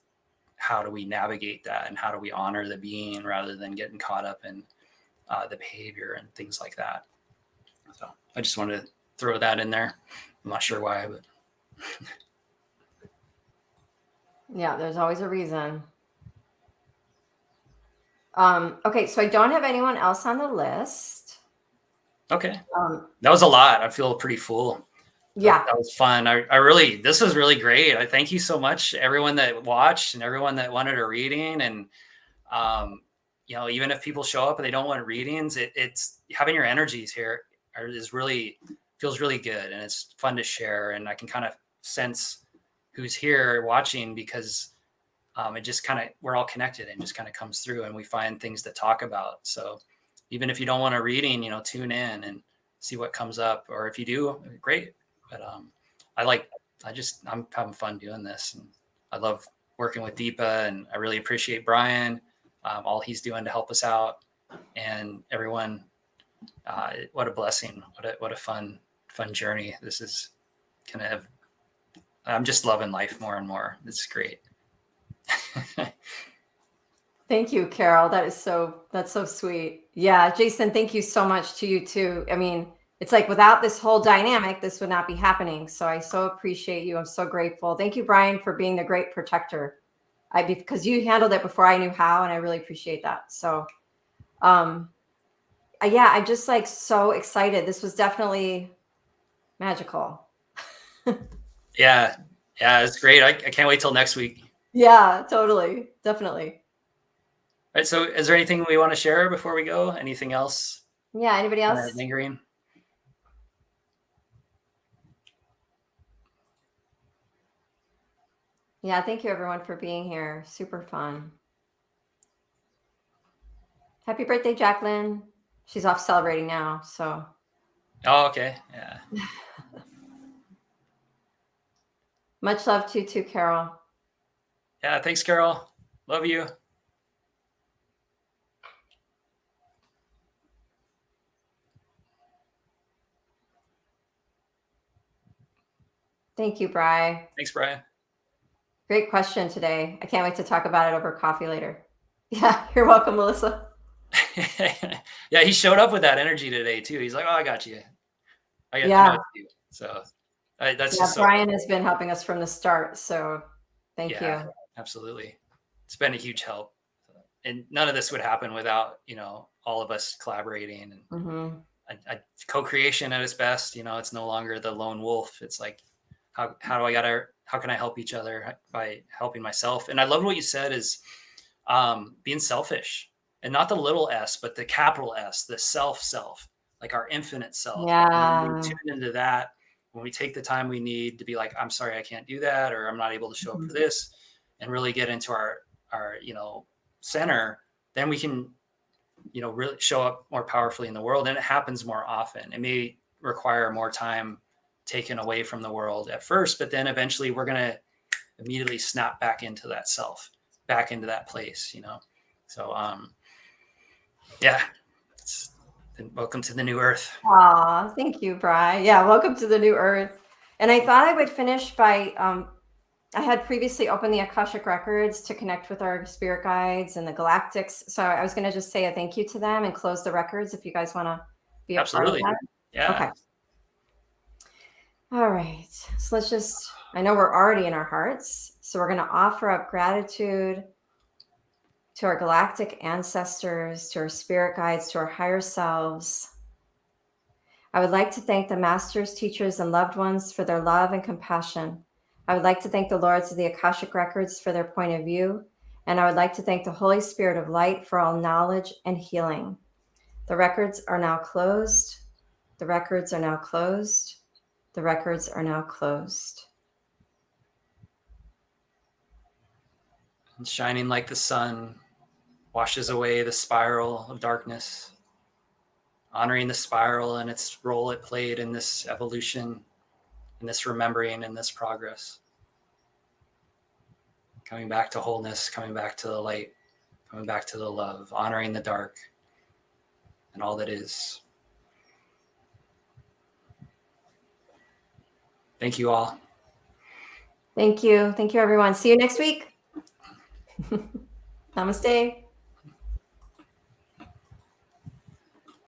how do we navigate that, and how do we honor the being rather than getting caught up in the behavior and things like that. So I just wanted to throw that in there. I'm not sure why, but yeah, there's always a reason. Okay, so I don't have anyone else on the list. Okay. That was a lot. I feel pretty full. Yeah, that was fun. This was really great. I thank you so much, everyone that watched and everyone that wanted a reading. And even if people show up and they don't want readings, it's having your energies here feels really good, and it's fun to share. And I can kind of sense who's here watching, because it just we're all connected, and just kind of comes through, and we find things to talk about. So even if you don't want a reading, tune in and see what comes up, or if you do, great. But I'm having fun doing this, and I love working with Deepa, and I really appreciate Brian, all he's doing to help us out, and everyone. What a blessing! What a fun journey this is going to have I'm just loving life more and more. It's great. Thank you, Carol. That's so sweet. Yeah, Jason, thank you so much to you too. I mean, it's like without this whole dynamic, this would not be happening. So I so appreciate you. I'm so grateful. Thank you, Brian, for being the great protector. Because you handled it before I knew how, and I really appreciate that. So, yeah, I'm just like so excited. This was definitely magical. Yeah, it's great. I can't wait till next week. Yeah, totally, definitely. All right. So, is there anything we want to share before we go? Anything else? Yeah. Anybody else? Lingering? Yeah. Thank you, everyone, for being here. Super fun. Happy birthday, Jacqueline. She's off celebrating now. So. Oh, okay. Yeah. Much love to you too, Carol. Yeah. Thanks, Carol. Love you. Thank you, Bri. Thanks, Brian. Great question today. I can't wait to talk about it over coffee later. Yeah, you're welcome, Melissa. Yeah, he showed up with that energy today too. He's like, "Oh, I got you. I know what to do." So that's just so Brian has been helping us from the start. So thank you. Absolutely. It's been a huge help. And none of this would happen without, all of us collaborating and a co-creation at its best. It's no longer the lone wolf. It's like, how can I help each other by helping myself? And I love what you said is being selfish, and not the little s, but the capital S, the self, like our infinite self. Yeah. When we tune into that, when we take the time we need to be like, I'm sorry, I can't do that, or I'm not able to show up for this, and really get into our center, then we can, really show up more powerfully in the world. And it happens more often. It may require more time taken away from the world at first, but then eventually we're going to immediately snap back into that self, back into that place, So, welcome to the new earth. Aw, thank you, Bri. Yeah, welcome to the new earth. And I thought I would finish by, I had previously opened the Akashic Records to connect with our spirit guides and the galactics. So I was going to just say a thank you to them and close the records if you guys want to be a part of that. Yeah. Okay. All right. So let's just, I know we're already in our hearts. So we're going to offer up gratitude to our galactic ancestors, to our spirit guides, to our higher selves. I would like to thank the masters, teachers, and loved ones for their love and compassion. I would like to thank the Lords of the Akashic Records for their point of view. And I would like to thank the Holy Spirit of Light for all knowledge and healing. The records are now closed. The records are now closed. The records are now closed. And shining like the sun washes away the spiral of darkness, honoring the spiral and its role it played in this evolution, in this remembering, in this progress. Coming back to wholeness, coming back to the light, coming back to the love, honoring the dark and all that is. Thank you all. Thank you. Thank you, everyone. See you next week. Namaste.